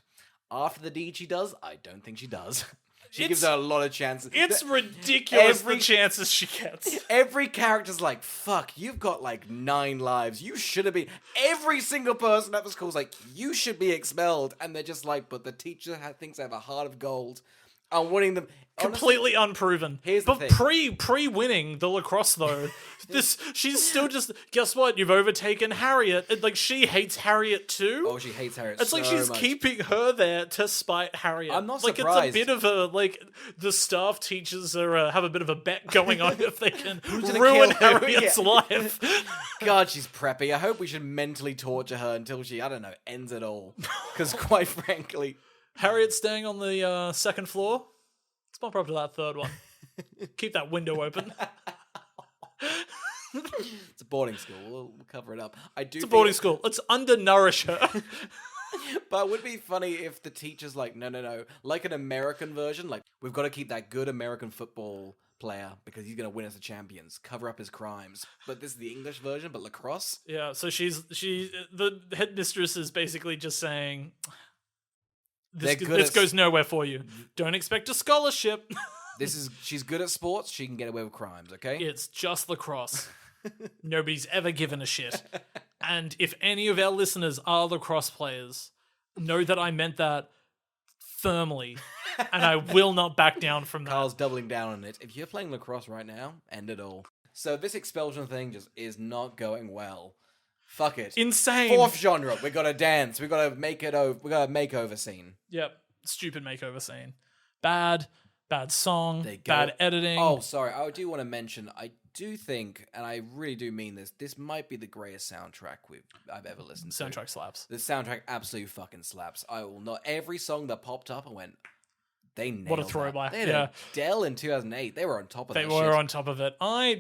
After the deed she does, I don't think she does. She gives her a lot of chances. It's ridiculous the chances she gets. Every character's like, fuck, you've got like 9 lives. You should have been. Every single person at the school's like, you should be expelled. And they're just like, but the teacher thinks they have a heart of gold. I'm winning them. Completely unproven. Here's the but thing. pre-winning the lacrosse though, she's still just, guess what? You've overtaken Harriet. And, like, she hates Harriet too. Oh, she hates Harriet. It's like she's much. keeping her there to spite Harriet. I'm not It's surprised. a bit of a, like, the staff teachers are have a bit of a bet going on if they can gonna ruin kill who? Harriet's Yeah. life. God, she's preppy. I hope we should mentally torture her until she, I don't know, ends it all. Because quite frankly, Harriet's staying on the second floor. Let's bump her up to that third one. Keep that window open. it's a boarding school. We'll cover it up. It's a boarding school. Let's undernourish her. But it would be funny if the teacher's like, no. Like an American version, like, we've got to keep that good American football player because he's going to win us the champions. Cover up his crimes. But this is the English version, but lacrosse? Yeah, so the headmistress is basically just saying, this goes nowhere for you. Don't expect a scholarship. She's good at sports. She can get away with crimes. Okay. It's just lacrosse. Nobody's ever given a shit. And if any of our listeners are lacrosse players, know that I meant that firmly, and I will not back down from that. Carl's doubling down on it. If you're playing lacrosse right now, end it all. So this expulsion thing just is not going well. Fuck it. Insane. 4th genre. We gotta dance. We gotta make it over. We got a makeover scene. Yep. Stupid makeover scene. Bad song. They go- Bad editing. Oh, sorry. I do want to mention, I do think, and I really do mean this might be the greatest soundtrack I've ever listened to. Soundtrack slaps. The soundtrack absolutely fucking slaps. I will not. Every song that popped up, I went, they nailed What a throwback. That. They had Yeah. Adele in 2008. They were on top of that They shit. were on top of it. I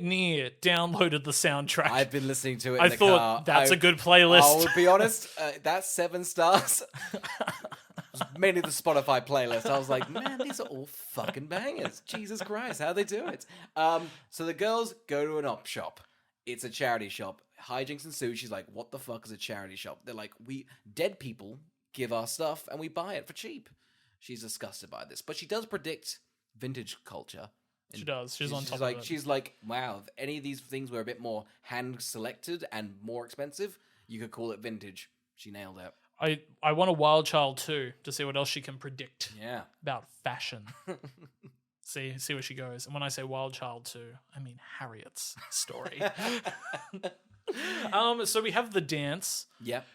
downloaded the soundtrack. I've been listening to it in I the thought car. that's a good playlist. I'll be honest, that's 7 stars. It was mainly the Spotify playlist. I was like, man, these are all fucking bangers. Jesus Christ, how'd they do it? So the girls go to an op shop. It's a charity shop. Hijinks ensue. She's like, what the fuck is a charity shop? They're like, we dead people give our stuff and we buy it for cheap. She's disgusted by this. But she does predict vintage culture. She does. She's on top of it. She's like, wow, if any of these things were a bit more hand-selected and more expensive, you could call it vintage. She nailed it. I want a Wild Child too to see what else she can predict Yeah. about fashion. see where she goes. And when I say Wild Child 2, I mean Harriet's story. So we have the dance. Yep.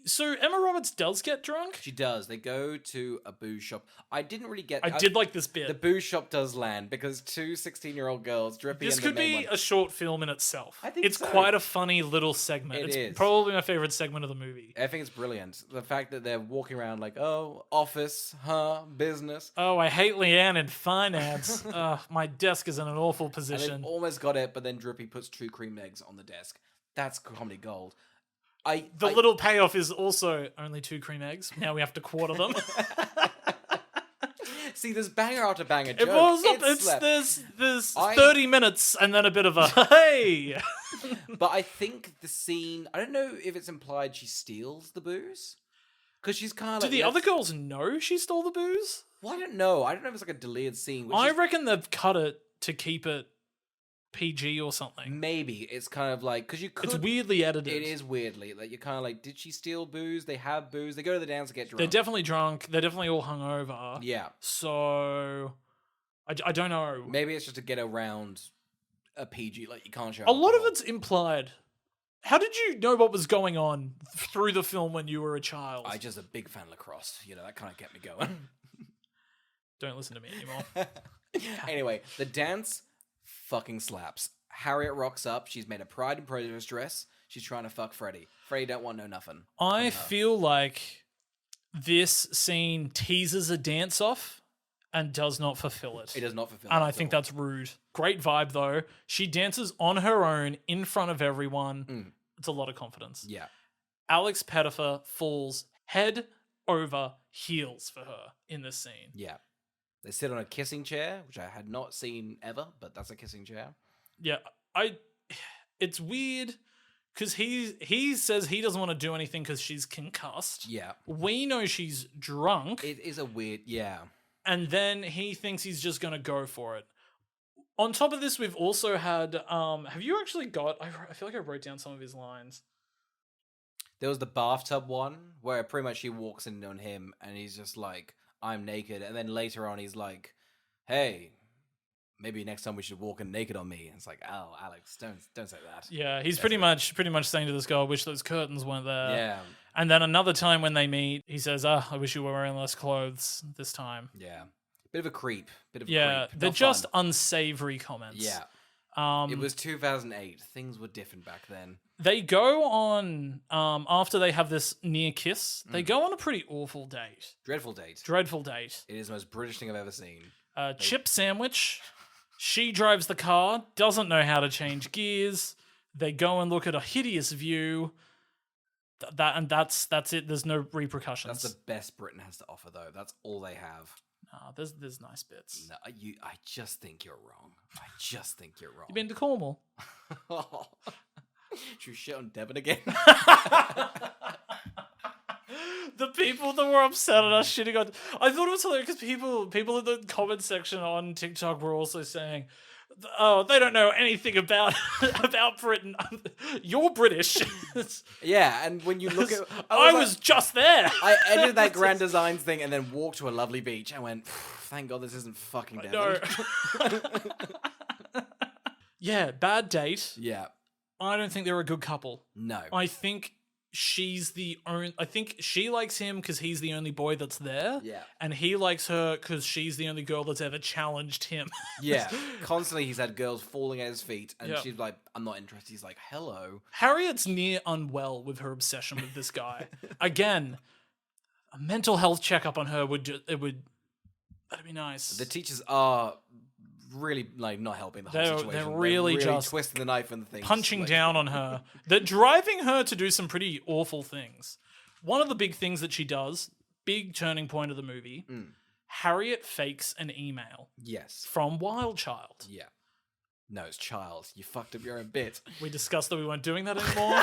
So Emma Roberts does get drunk. She does. They go to a booze shop. I didn't really get... I did like this bit. The booze shop does land because 2 16-year-old girls, Drippy This and the could main be one. a short film in itself. I think it's so. quite a funny little segment. It It's is. probably my favorite segment of the movie. I think it's brilliant. The fact that they're walking around like, oh, office, business. Oh, I hate Leanne in finance. My desk is in an awful And position. they almost got it, but then Drippy puts 2 cream eggs on the desk. That's comedy gold. The little payoff is also only 2 cream eggs. Now we have to quarter them. See, there's banger after banger It joke. was Slept. there's 30 minutes and then a bit of a hey. But I think the scene, I don't know if it's implied she steals the booze. Because she's kind of Do like... the other girls know she stole the booze? Well, I don't know. I don't know if it's like a deleted scene. Which I is... reckon they've cut it to keep it PG or something. Maybe. It's kind of like... Because you could... It's weirdly edited. It is weirdly. Like, you're kind of like, did she steal booze? They have booze. They go to the dance to get drunk. They're definitely drunk. They're definitely all hungover. Yeah. So, I don't know. Maybe it's just to get around a PG. Like, you can't show... A lot of alcohol. it's implied. How did you know what was going on through the film when you were a child? I'm just a big fan of lacrosse. You know, that kind of kept me going. Don't listen to me anymore. Anyway, the dance fucking slaps. Harriet rocks up. She's made a Pride and Prejudice dress. She's trying to fuck Freddie. Freddie don't want no nothing. I feel like this scene teases a dance-off and does not fulfill it. It does not fulfill. And it I at think all. that's rude. Great vibe, though. She dances on her own in front of everyone. It's a lot of confidence. Yeah. Alex Pettifer falls head over heels for her in this scene. Yeah. They sit on a kissing chair, which I had not seen ever, but that's a kissing chair. Yeah, it's weird because he says he doesn't want to do anything because she's concussed. Yeah. We know she's drunk. It is a weird, yeah. And then he thinks he's just going to go for it. On top of this, we've also had, have you actually got, I feel like I wrote down some of his lines. There was the bathtub one where pretty much she walks in on him and he's just like, I'm naked. And then later on he's like, hey, maybe next time we should walk in naked on me. And it's like, oh, Alex, don't say that. Yeah, he's pretty much saying to this girl, I wish those curtains weren't there. Yeah. And then another time when they meet, he says, I wish you were wearing less clothes this time. Yeah. Bit of a creep. Yeah, creep. they're Not just fun. unsavory comments. Yeah. It was 2008. Things were different back then. They go on, after they have this near kiss, they go on a pretty awful date. Dreadful date. Dreadful date. It is the most British thing I've ever seen. Chip sandwich. She drives the car, doesn't know how to change gears. They go and look at a hideous view. That's it. There's no repercussions. That's the best Britain has to offer, though. That's all they have. There's nice bits. No, I just think you're wrong. I just think you're wrong. You been to Cornwall? Should we shit on Devon again? The people that were upset at us shitting on. I thought it was hilarious because people in the comment section on TikTok were also saying, "Oh, they don't know anything about Britain. You're British." Yeah, and when you look at, I was just there. I edited that Grand Designs thing and then walked to a lovely beach. I went, thank God this isn't fucking Devon. No. Yeah, bad date. Yeah. I don't think they're a good couple. No. I think she's the only. I think she likes him because he's the only boy that's there. Yeah. And he likes her because she's the only girl that's ever challenged him. Yeah. Constantly he's had girls falling at his feet and Yeah. she's like, I'm not interested. He's like, hello. Harriet's near unwell with her obsession with this guy. Again, a mental health checkup on her that'd be nice. The teachers are really like not helping the whole situation. They're really just twisting the knife and the things. punching like, down on her. They're driving her to do some pretty awful things. One of the big things that she does, big turning point of the movie, Harriet fakes an email Yes. from Wild Child. Yeah. No, it's Child. You fucked up your own bit. We discussed that we weren't doing that anymore.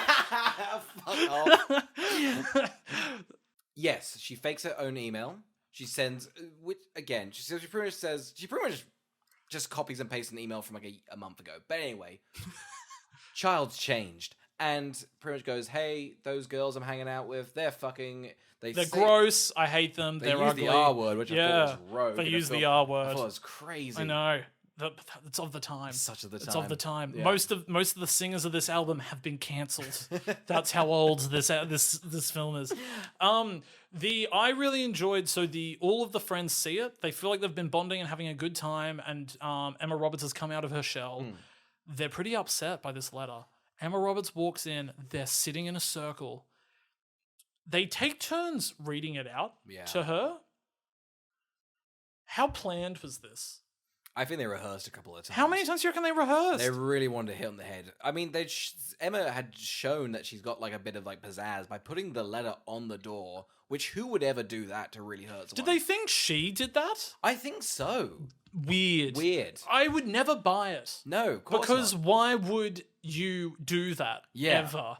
Fuck off. Yes, she fakes her own email. She sends, which again, she pretty much just copies and pastes an email from like a month ago. But anyway, Child's changed and pretty much goes, "Hey, those girls I'm hanging out with, they're fucking. They're gross. I hate them. They They're use ugly." the R word, which I thought was rogue. They in a use the film. R I word. thought it was crazy. I know. It's of the time. It's such of the time. It's of the time. Yeah. Most of the singers of this album have been cancelled. That's how old this film is. I really enjoyed. So all of the friends see it. They feel like they've been bonding and having a good time. And Emma Roberts has come out of her shell. They're pretty upset by this letter. Emma Roberts walks in. They're sitting in a circle. They take turns reading it out to her. How planned was this? I think they rehearsed a couple of times. How many times do you reckon they rehearsed? They really wanted to hit on the head. I mean, Emma had shown that she's got like a bit of like pizzazz by putting the letter on the door, which who would ever do that to really hurt someone? Did they think she did that? I think so. Weird. I would never buy it. No, of course Because not. why would you do that ever?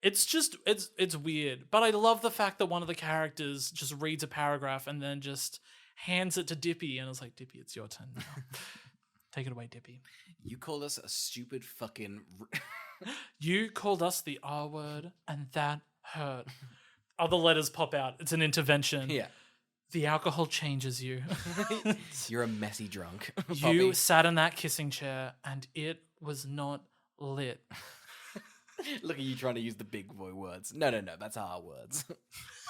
It's just, it's weird. But I love the fact that one of the characters just reads a paragraph and then just hands it to Dippy, and I was like, Dippy, it's your turn now. Take it away, Dippy. You called us a stupid fucking... You called us the R word, and that hurt. Other letters pop out. It's an intervention. Yeah. The alcohol changes you. You're a messy drunk. You Poppy. sat in that kissing chair, and it was not lit. Look at you trying to use the big boy words. No, that's our words.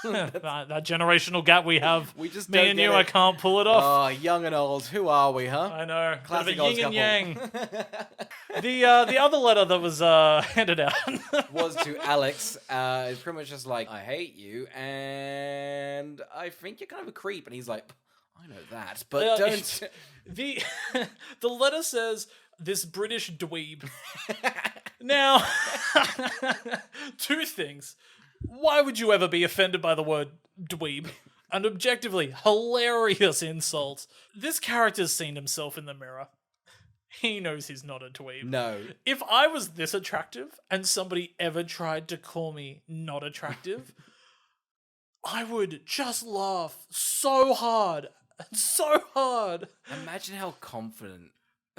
that generational gap we have. We just me don't and get you, it. I can't pull it off. Oh, young and old. Who are we, huh? I know. Classic Bit of a yin old and couple. yang. The other letter that was handed out Was to Alex. It's pretty much just like, I hate you, and I think you're kind of a creep. And he's like, I know that, but don't. The letter says, this British dweeb. Now, two things. Why would you ever be offended by the word dweeb? An objectively hilarious insult. This character's seen himself in the mirror. He knows he's not a dweeb. No. If I was this attractive and somebody ever tried to call me not attractive, I would just laugh so hard. So hard. Imagine how confident.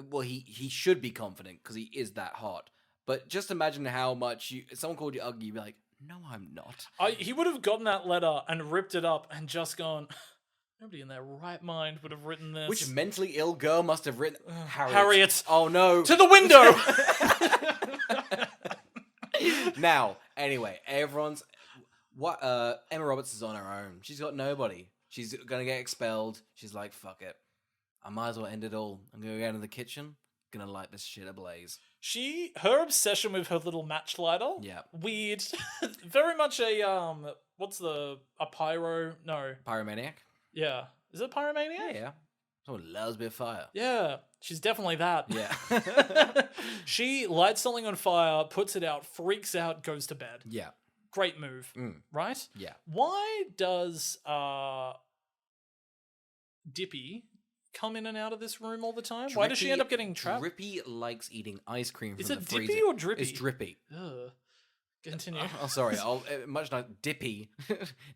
Well, he should be confident because he is that hot. But just imagine how much if someone called you ugly, you'd be like, no, I'm not. He would have gotten that letter and ripped it up and just gone, nobody in their right mind would have written this. Which mentally ill girl must have written Harriet. Oh no. To the window! Now, anyway, Emma Roberts is on her own. She's got nobody. She's gonna get expelled. She's like, fuck it. I might as well end it all. I'm gonna go down to the kitchen. Gonna light this shit ablaze. Her obsession with her little match lighter. Yeah. Weird. Very much a pyro? No. Pyromaniac? Yeah. Is it pyromaniac? Yeah. Someone loves a bit of fire. Yeah. She's definitely that. Yeah. She lights something on fire, puts it out, freaks out, goes to bed. Yeah. Great move. Right? Yeah. Why does Dippy come in and out of this room all the time? Why does she end up getting trapped? Drippy likes eating ice cream from Is the it freezer. Dippy or Drippy? It's Drippy. Ugh. Continue. Oh, sorry. Much like Dippy.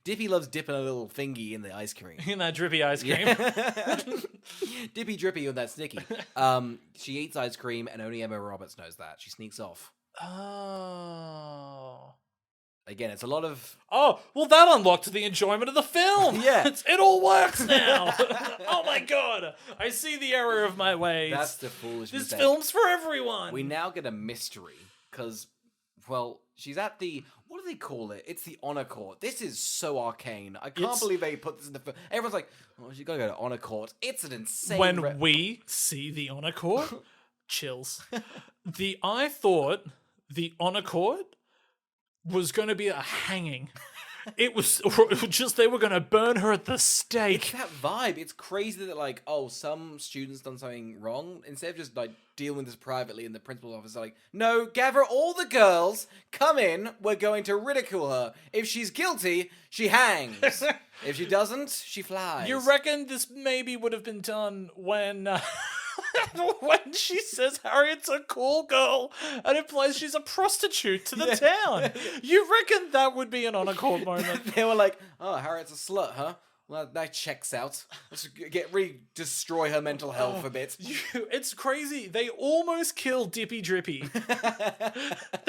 Dippy loves dipping a little thingy in the ice cream. In that drippy ice cream. Dippy Drippy on that Snicky. She eats ice cream, and only Emma Roberts knows that. She sneaks off. Oh. Again, it's a lot of... Oh, well, that unlocked the enjoyment of the film. Yeah. It all works now. Oh my god. I see the error of my ways. That's the foolish This mistake. film's for everyone. We now get a mystery, because, well, she's at the... What do they call it? It's the honor court. This is so arcane. I can't believe they put this in the film. Everyone's like, oh, you gotta go to honor court. It's an insane... When we see the honor court, chills. I thought the honor court was going to be a hanging. It was just they were going to burn her at the stake. It's that vibe. It's crazy that, like, oh, some student's done something wrong. Instead of just, like, dealing with this privately in the principal's office, they're like, no, gather all the girls, come in, we're going to ridicule her. If she's guilty, she hangs. If she doesn't, she flies. You reckon this maybe would have been done when when she says Harriet's a cool girl and implies she's a prostitute to the town? You reckon that would be an honor court moment? They were like, oh, Harriet's a slut, huh? Well, that checks out. Let's really destroy her mental health a bit. It's crazy. They almost kill Dippy Drippy.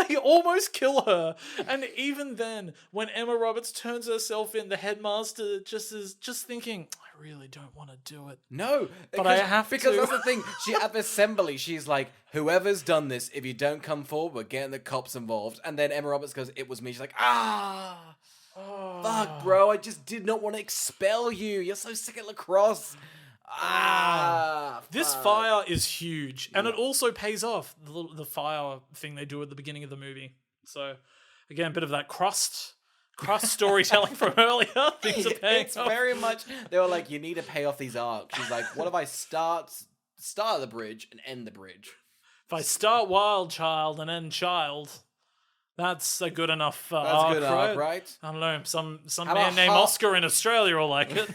They almost kill her. And even then, when Emma Roberts turns herself in, the headmaster just is just thinking, I really don't want to do it. No, but I have because to. that's the thing. She at the assembly, she's like, whoever's done this, if you don't come forward, we're getting the cops involved. And then Emma Roberts goes, it was me. She's like, ah. Oh. Fuck, bro, I just did not want to expel you. You're so sick at lacrosse. This fire is huge. And it also pays off, the fire thing they do at the beginning of the movie. So, again, a bit of that crust storytelling from earlier. Things are paying It's off. very much, they were like, you need to pay off these arcs. She's like, what if I start the bridge and end the bridge? If I start wild child and end child... That's a good enough That's arc, a good arc, right? I don't know. Some How man about named Oscar in Australia will like it.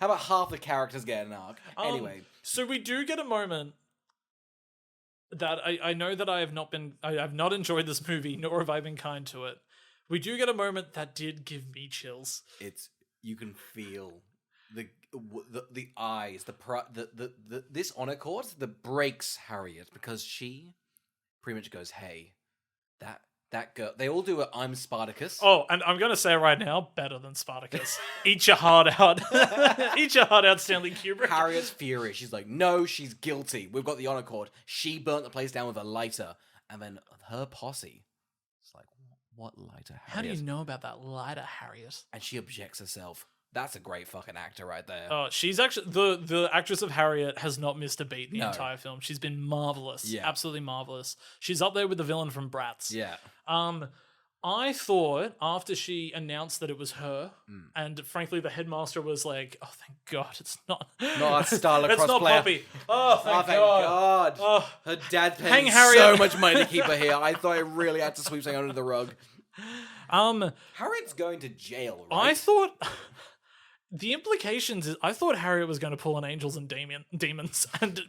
How about half the characters get an arc? Anyway. So we do get a moment that I know that I have not enjoyed this movie, nor have I been kind to it. We do get a moment that did give me chills. You can feel the eyes, the this honor court that breaks Harriet, because she pretty much goes, hey, that girl, they all do it. I'm Spartacus. Oh, and I'm going to say right now, better than Spartacus. Eat your heart out. Eat your heart out, Stanley Kubrick. Harriet's furious. She's like, no, she's guilty. We've got the honor court. She burnt the place down with a lighter. And then her posse, What lighter, How do Harriet? you know about that lighter, Harriet? And she objects herself. That's a great fucking actor right there. Oh, she's actually the actress of Harriet has not missed a beat the No. entire film. She's been marvelous. Yeah. Absolutely marvelous. She's up there with the villain from Bratz. Yeah. I thought after she announced that it was her, and frankly, the headmaster was like, "Oh, thank God, it's not Not a star lacrosse it's not player." Poppy." Oh, thank God. Oh. Her dad Hang paid Harriet. so much money to keep her here. I thought I really had to sweep something under the rug. Harriet's going to jail, right? I thought the implications is I thought Harriet was going to pull an angels and demons and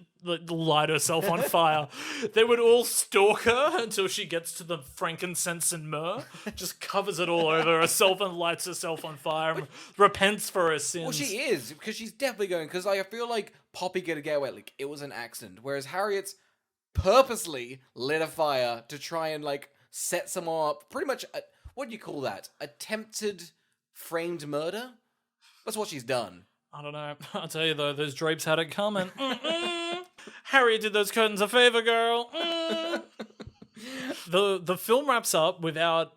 light herself on fire. They would all stalk her until she gets to the frankincense and myrrh, just covers it all over herself and lights herself on fire and repents for her sins. Well, she is, because she's definitely going, because I feel like Poppy could get away, like, it was an accident, whereas Harriet's purposely lit a fire to try and, like, set someone up, pretty much, what do you call that? Attempted framed murder? That's what she's done. I don't know. I'll tell you though, those drapes had it coming. Harriet did those curtains a favor, girl. The film wraps up without,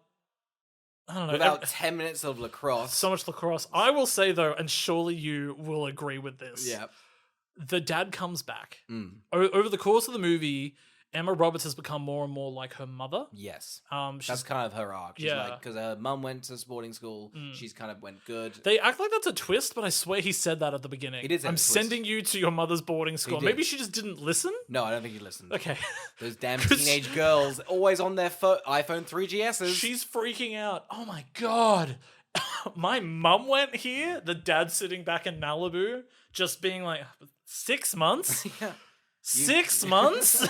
I don't know, Without 10 minutes of lacrosse. so much lacrosse. I will say though, and surely you will agree with this. Yeah. The dad comes back. Over the course of the movie, Emma Roberts has become more and more like her mother. Yes. She's, That's kind of her arc. She's Yeah. like, because her mum went to sporting school, she's kind of went good. they act like that's a twist, but I swear he said that at the beginning. He did say I'm it was a twist. sending you to your mother's boarding school. did. Maybe she just didn't listen? No, I don't think he listened. Okay. Those damn teenage girls, always on their iPhone 3GSs. She's freaking out. Oh my God. My mum went here. The dad sitting back in Malibu, just being like, 6 months? Yeah. 6 months?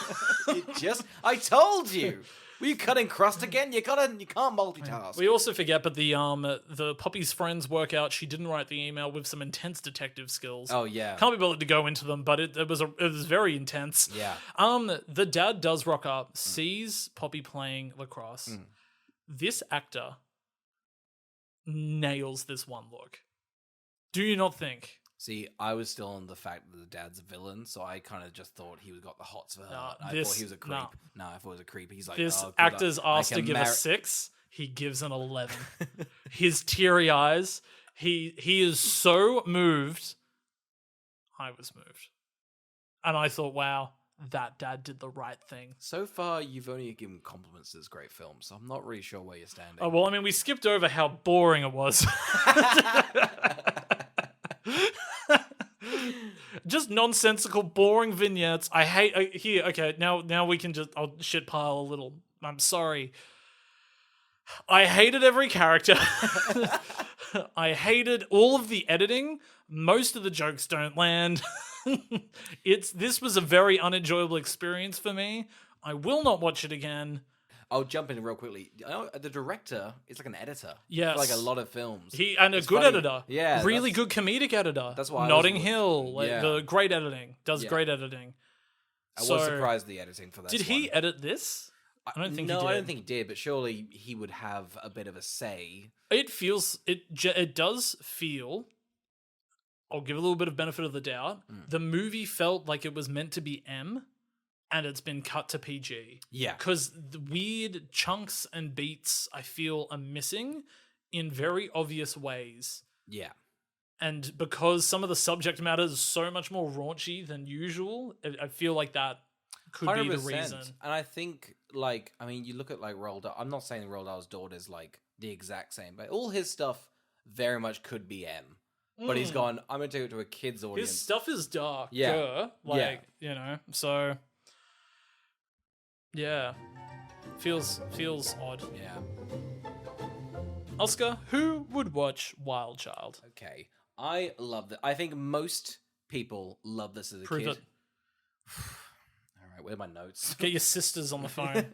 I told you. Were you cutting crust again? You can't multitask. We also forget, but the Poppy's friends work out she didn't write the email with some intense detective skills. Oh yeah. Can't be bothered to go into them, but it was very intense. Yeah. The dad does rock up, sees Poppy playing lacrosse. This actor nails this one look. Do you not think? See, I was still on the fact that the dad's a villain, so I kind of just thought he got the hots for her. I thought he was a creep. No, I thought he was a creep. He's like, This oh, good, actor's I asked to can give a 6. He gives an 11. His teary eyes. He is so moved. I was moved, and I thought, wow, that dad did the right thing. So far, you've only given compliments to this great film, so I'm not really sure where you're standing. Oh well, I mean, we skipped over how boring it was. Just nonsensical, boring vignettes. I hate here. Okay, now we can just. I'll shit pile a little. I'm sorry. I hated every character. I hated all of the editing. Most of the jokes don't land. This was a very unenjoyable experience for me. I will not watch it again. I'll jump in real quickly. The director is like an editor. Yes. For like a lot of films. And a good funny. editor. Yeah, Really good comedic editor. That's why I Notting was- Hill. Like Yeah. the great editing. Does Yeah. great editing. I was surprised the editing for that. Did he edit this? I don't think no, he did. I don't think he did, but surely he would have a bit of a say. It feels it does feel. I'll give a little bit of benefit of the doubt. The movie felt like it was meant to be M, and it's been cut to PG. Yeah. Because the weird chunks and beats I feel are missing in very obvious ways. Yeah. And because some of the subject matter is so much more raunchy than usual, I feel like that could be the 100%. reason. And I think, like, I mean, you look at, like, Roald Dahl. I'm not saying Roald Dahl's daughter is, like, the exact same, but all his stuff very much could be M. But he's gone, I'm going to take it to a kid's audience. His stuff is dark. Yeah. You know, so... Yeah. Feels odd. Yeah. Oscar, who would watch Wild Child? Okay. I love that. I think most people love this as a Prove kid. it. All right, where are my notes? Get your sisters on the phone.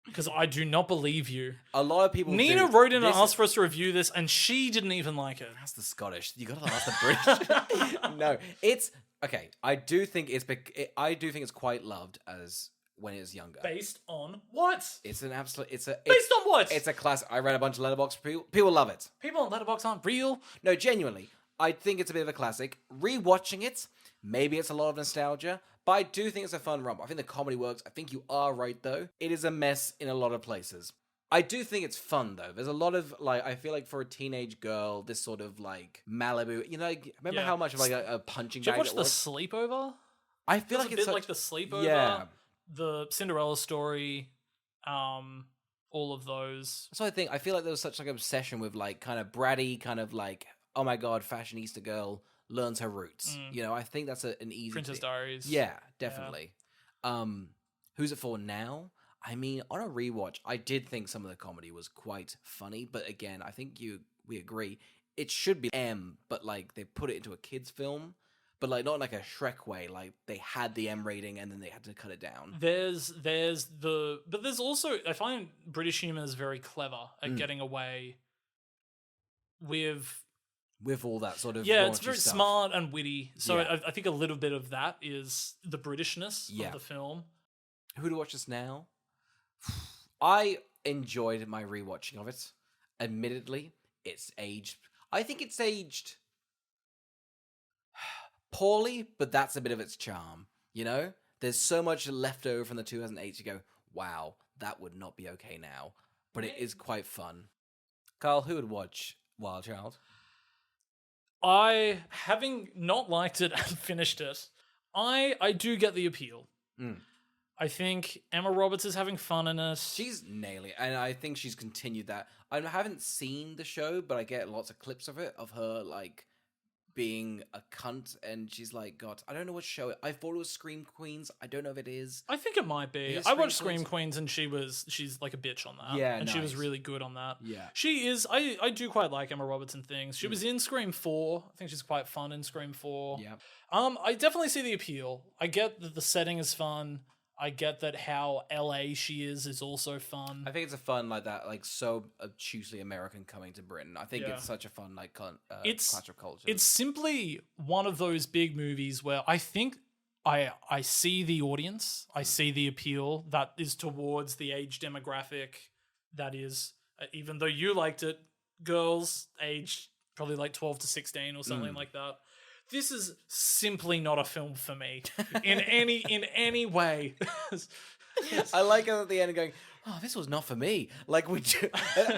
Because I do not believe you. A lot of people Nina do. wrote in and This- asked for us to review this, and she didn't even like it. That's the Scottish. You gotta ask the British. No, it's okay. I do think it's quite loved as when it was younger. Based on what? It's an absolute. Based on what? It's a classic. I read a bunch of Letterboxd people. People love it. People on Letterboxd aren't real. No, genuinely, I think it's a bit of a classic. Rewatching it, maybe it's a lot of nostalgia, but I do think it's a fun romp. I think the comedy works. I think you are right though. It is a mess in a lot of places. I do think it's fun though. There's a lot of like, I feel like for a teenage girl, this sort of like Malibu, like, remember how much of like a punching Did you bag watch it The was? Sleepover? I feel It's like a it's bit such... like The Sleepover, Yeah. the Cinderella Story, all of those. So I think, I feel like there was such like obsession with like kind of bratty, kind of like, oh my god, fashionista girl learns her roots. I think that's an easy Princess thing. Diaries. Yeah, definitely. Who's it for now? I mean, on a rewatch, I did think some of the comedy was quite funny, but again, I think we agree it should be M, but like they put it into a kids film, but like not like a Shrek way. Like they had the M rating and then they had to cut it down. But there's also, I find British humor is very clever at getting away with all that sort of it's raunchy very stuff. smart and witty. So Yeah. I think a little bit of that is the Britishness of the film. Who to watch this now? I enjoyed my rewatching of it. Admittedly, it's aged. I think it's aged poorly, but that's a bit of its charm. There's so much left over from the 2008 to go, wow, that would not be okay now. But it is quite fun. Carl, who would watch Wild Child? I, having not liked it and finished it, I do get the appeal. I think Emma Roberts is having fun in it. She's nailing it, and I think she's continued that. I haven't seen the show, but I get lots of clips of it, of her, like, being a cunt, and she's like, God, I don't know what show I thought it was Scream Queens. I don't know if it is. I think it might be. Is it I Scream watched Scream Queens? Queens, and she's like a bitch on that. Yeah, and she was nice. really good on that. Yeah. She is. I do quite like Emma Roberts and things. She was in Scream 4. I think she's quite fun in Scream 4. Yeah. I definitely see the appeal. I get that the setting is fun. I get that how LA she is also fun. I think it's a fun like that, like so obtusely American coming to Britain. I think it's such a fun like clash of culture. It's simply one of those big movies where I think I see the audience, I see the appeal that is towards the age demographic that is, even though you liked it, girls aged probably like 12 to 16 or something like that. This is simply not a film for me in any way. I like it at the end going, oh, this was not for me. Like we do,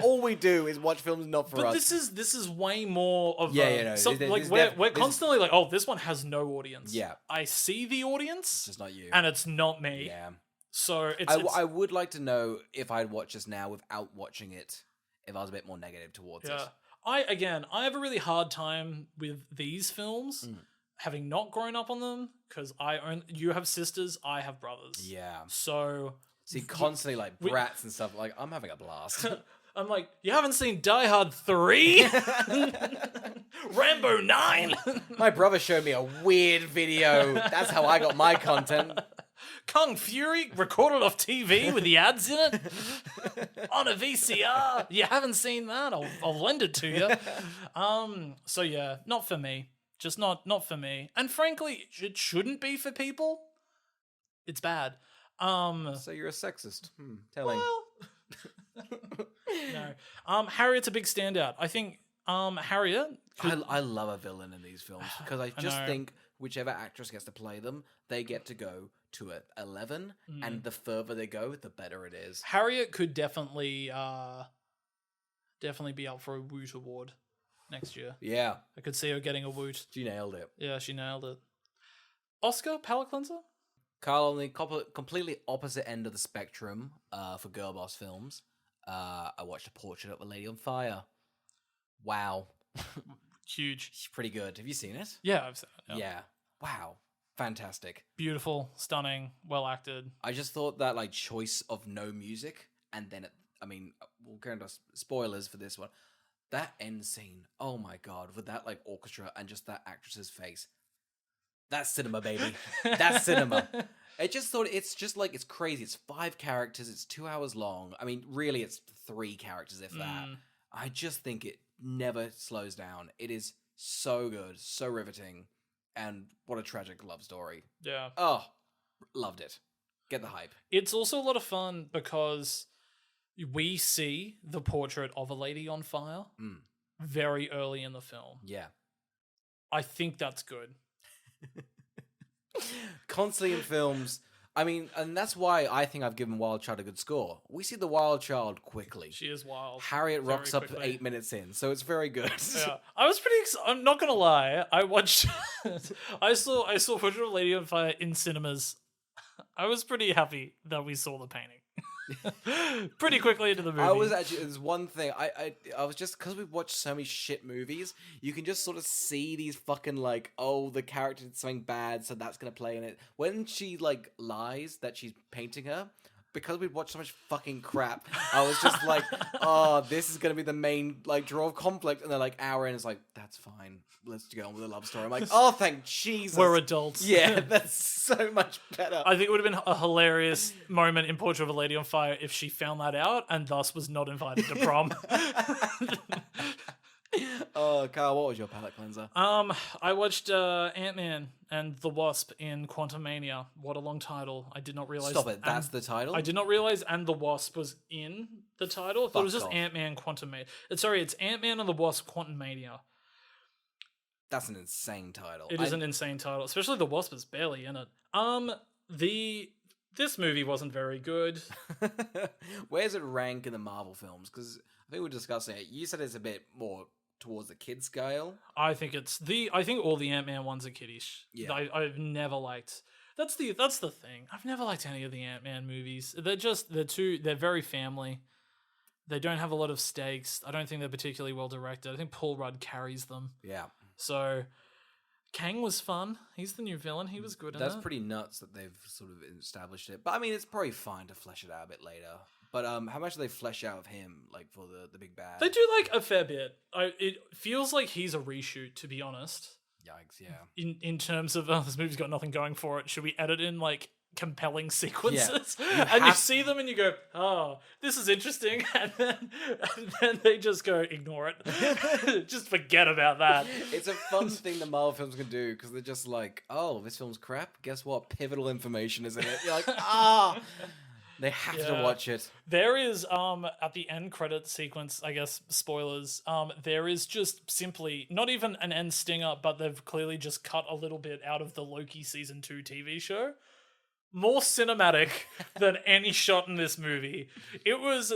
all we do is watch films not for us. But this is way more of we're constantly like, oh, this one has no audience. Yeah, I see the audience, it's just not you, and it's not me. Yeah. So I would like to know if I'd watch this now without watching it, if I was a bit more negative towards it. I have a really hard time with these films, having not grown up on them, because you have sisters, I have brothers. Yeah. So see, constantly like brats and stuff. Like I'm having a blast. I'm like, you haven't seen Die Hard 3? Rambo 9? My brother showed me a weird video. That's how I got my content. Kung Fury recorded off TV with the ads in it on a VCR. You haven't seen that? I'll lend it to you. So yeah, not for me. Just not for me. And frankly, it shouldn't be for people. It's bad. So you're a sexist. Telling. Well, no. Harriet's a big standout. I think Harriet. I love a villain in these films because I just think whichever actress gets to play them, they get to go to 11, and the further they go, the better it is. Harriet could definitely be up for a Woot Award next year. Yeah. I could see her getting a Woot. She nailed it. Yeah, she nailed it. Oscar, palate cleanser? Carl, on the completely opposite end of the spectrum for girl boss films, I watched A Portrait of a Lady on Fire. Wow. Huge. It's pretty good. Have you seen it? Yeah, I've seen it. Yeah. Wow. Fantastic. Beautiful, stunning, well acted. I just thought that like choice of no music, and then we'll go into spoilers for this one. That end scene, oh my god, with that like orchestra and just that actress's face. That's cinema, baby. That's cinema. It's just like, it's crazy. It's 5 characters. It's 2 hours long. I mean, really, it's 3 characters, if that. I just think it never slows down. It is so good, so riveting, and what a tragic love story. Yeah. Oh, loved it. Get the hype. It's also a lot of fun because we see the portrait of a lady on fire very early in the film. Yeah. I think that's good. Constantly in films, I mean, and that's why I think I've given Wild Child a good score. We see the Wild Child quickly. She is wild. Harriet very rocks up quickly. 8 minutes in, so it's very good. Yeah, I was pretty. I'm not gonna lie. I watched. I saw Portrait of a Lady on Fire in cinemas. I was pretty happy that we saw the painting. Pretty quickly into the movie. I was actually, there's one thing, I was just, because we've watched so many shit movies, you can just sort of see these fucking, like, oh, the character did something bad, so that's gonna play in it. When she, like, lies that she's painting her, because we've watched so much fucking crap, I was just like, oh, this is gonna be the main, like, draw of conflict, and they're like, hour in, it's like, that's fine, let's go on with the love story. I'm like, oh, thank Jesus. We're adults. Yeah, that's so much better. I think it would have been a hilarious moment in Portrait of a Lady on Fire if she found that out and thus was not invited to prom. Oh, Carl, what was your palate cleanser? I watched Ant-Man and the Wasp in Quantumania. What a long title. I did not realize. Stop it, that's the title? I did not realize and the Wasp was in the title. I thought it was just Fuck off. Ant-Man Quantumania. Sorry, it's Ant-Man and the Wasp Quantumania. That's an insane title. It is an insane title, especially the Wasp is barely in it. This movie wasn't very good. Where does it rank in the Marvel films? Because I think we're discussing it. You said it's a bit more towards the kid scale. I think all the Ant-Man ones are kiddish. Yeah. I've never liked. That's the thing. I've never liked any of the Ant-Man movies. They're very family. They don't have a lot of stakes. I don't think they're particularly well directed. I think Paul Rudd carries them. Yeah. So Kang was fun. He's the new villain. He was good in That's it. pretty nuts that they've sort of established it. But I mean, it's probably fine to flesh it out a bit later. But how much do they flesh out of him, like, for the big bad? They do like a fair bit. It feels like he's a reshoot, to be honest. Yikes, yeah. In terms of this movie's got nothing going for it. Should we edit in like compelling sequences? Yeah. And you see them and you go, oh, this is interesting, and then they just go, ignore it. Just forget about that. It's a fun thing the Marvel films can do, because they're just like, oh, this film's crap? Guess what? Pivotal information is in it. You're like, they have to watch it. There is at the end credit sequence, I guess spoilers, there is just simply not even an end stinger, but they've clearly just cut a little bit out of the Loki season 2 TV show. More cinematic than any shot in this movie. It was,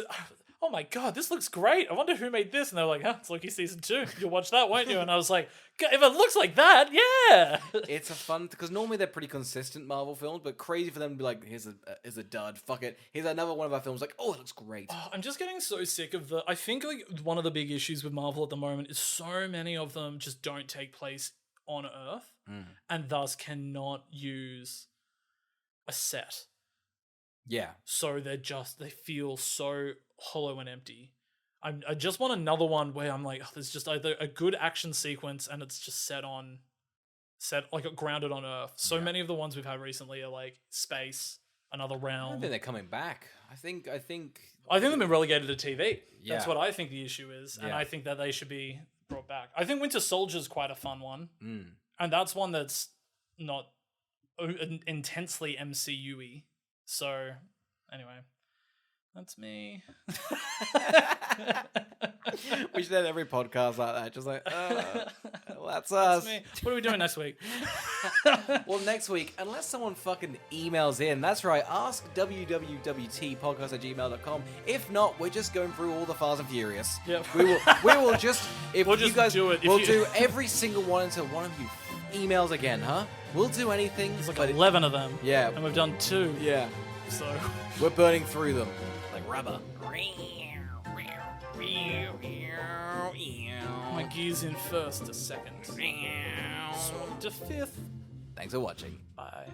oh my god, this looks great. I wonder who made this. And they're like, it's Loki season 2. You'll watch that, won't you? And I was like, if it looks like that, yeah. It's a fun, because normally they're pretty consistent Marvel films, but crazy for them to be like, here's a dud, fuck it. Here's another one of our films, like, oh, it looks great. I'm just getting so sick of I think like one of the big issues with Marvel at the moment is so many of them just don't take place on Earth and thus cannot use a set. Yeah. So they feel so hollow and empty. I just want another one where I'm like, there's just either a good action sequence and it's just set like grounded on Earth. So many of the ones we've had recently are like space, another I realm. don't think they're coming back. I think they've been relegated to TV. That's Yeah. what I think the issue is, and Yeah. I think that they should be brought back. I think Winter Soldier's quite a fun one, and that's one that's not intensely MCU-y. So, anyway, that's me. We should end every podcast like that. Just like, well, that's That's us. me. What are we doing next week? Well, next week, unless someone fucking emails in, that's right, ask www.podcast@gmail.com. If not, we're just going through all the Fast and Furious. Yep. We will just, if We'll you just guys, do it. we'll do every single one until one of you emails again, huh? We'll do anything. There's like but 11 of them. Yeah. And we've done 2. Yeah. So, We're burning through them. Like rubber. my gear's in first to second. Swap to fifth. Thanks for watching. Bye.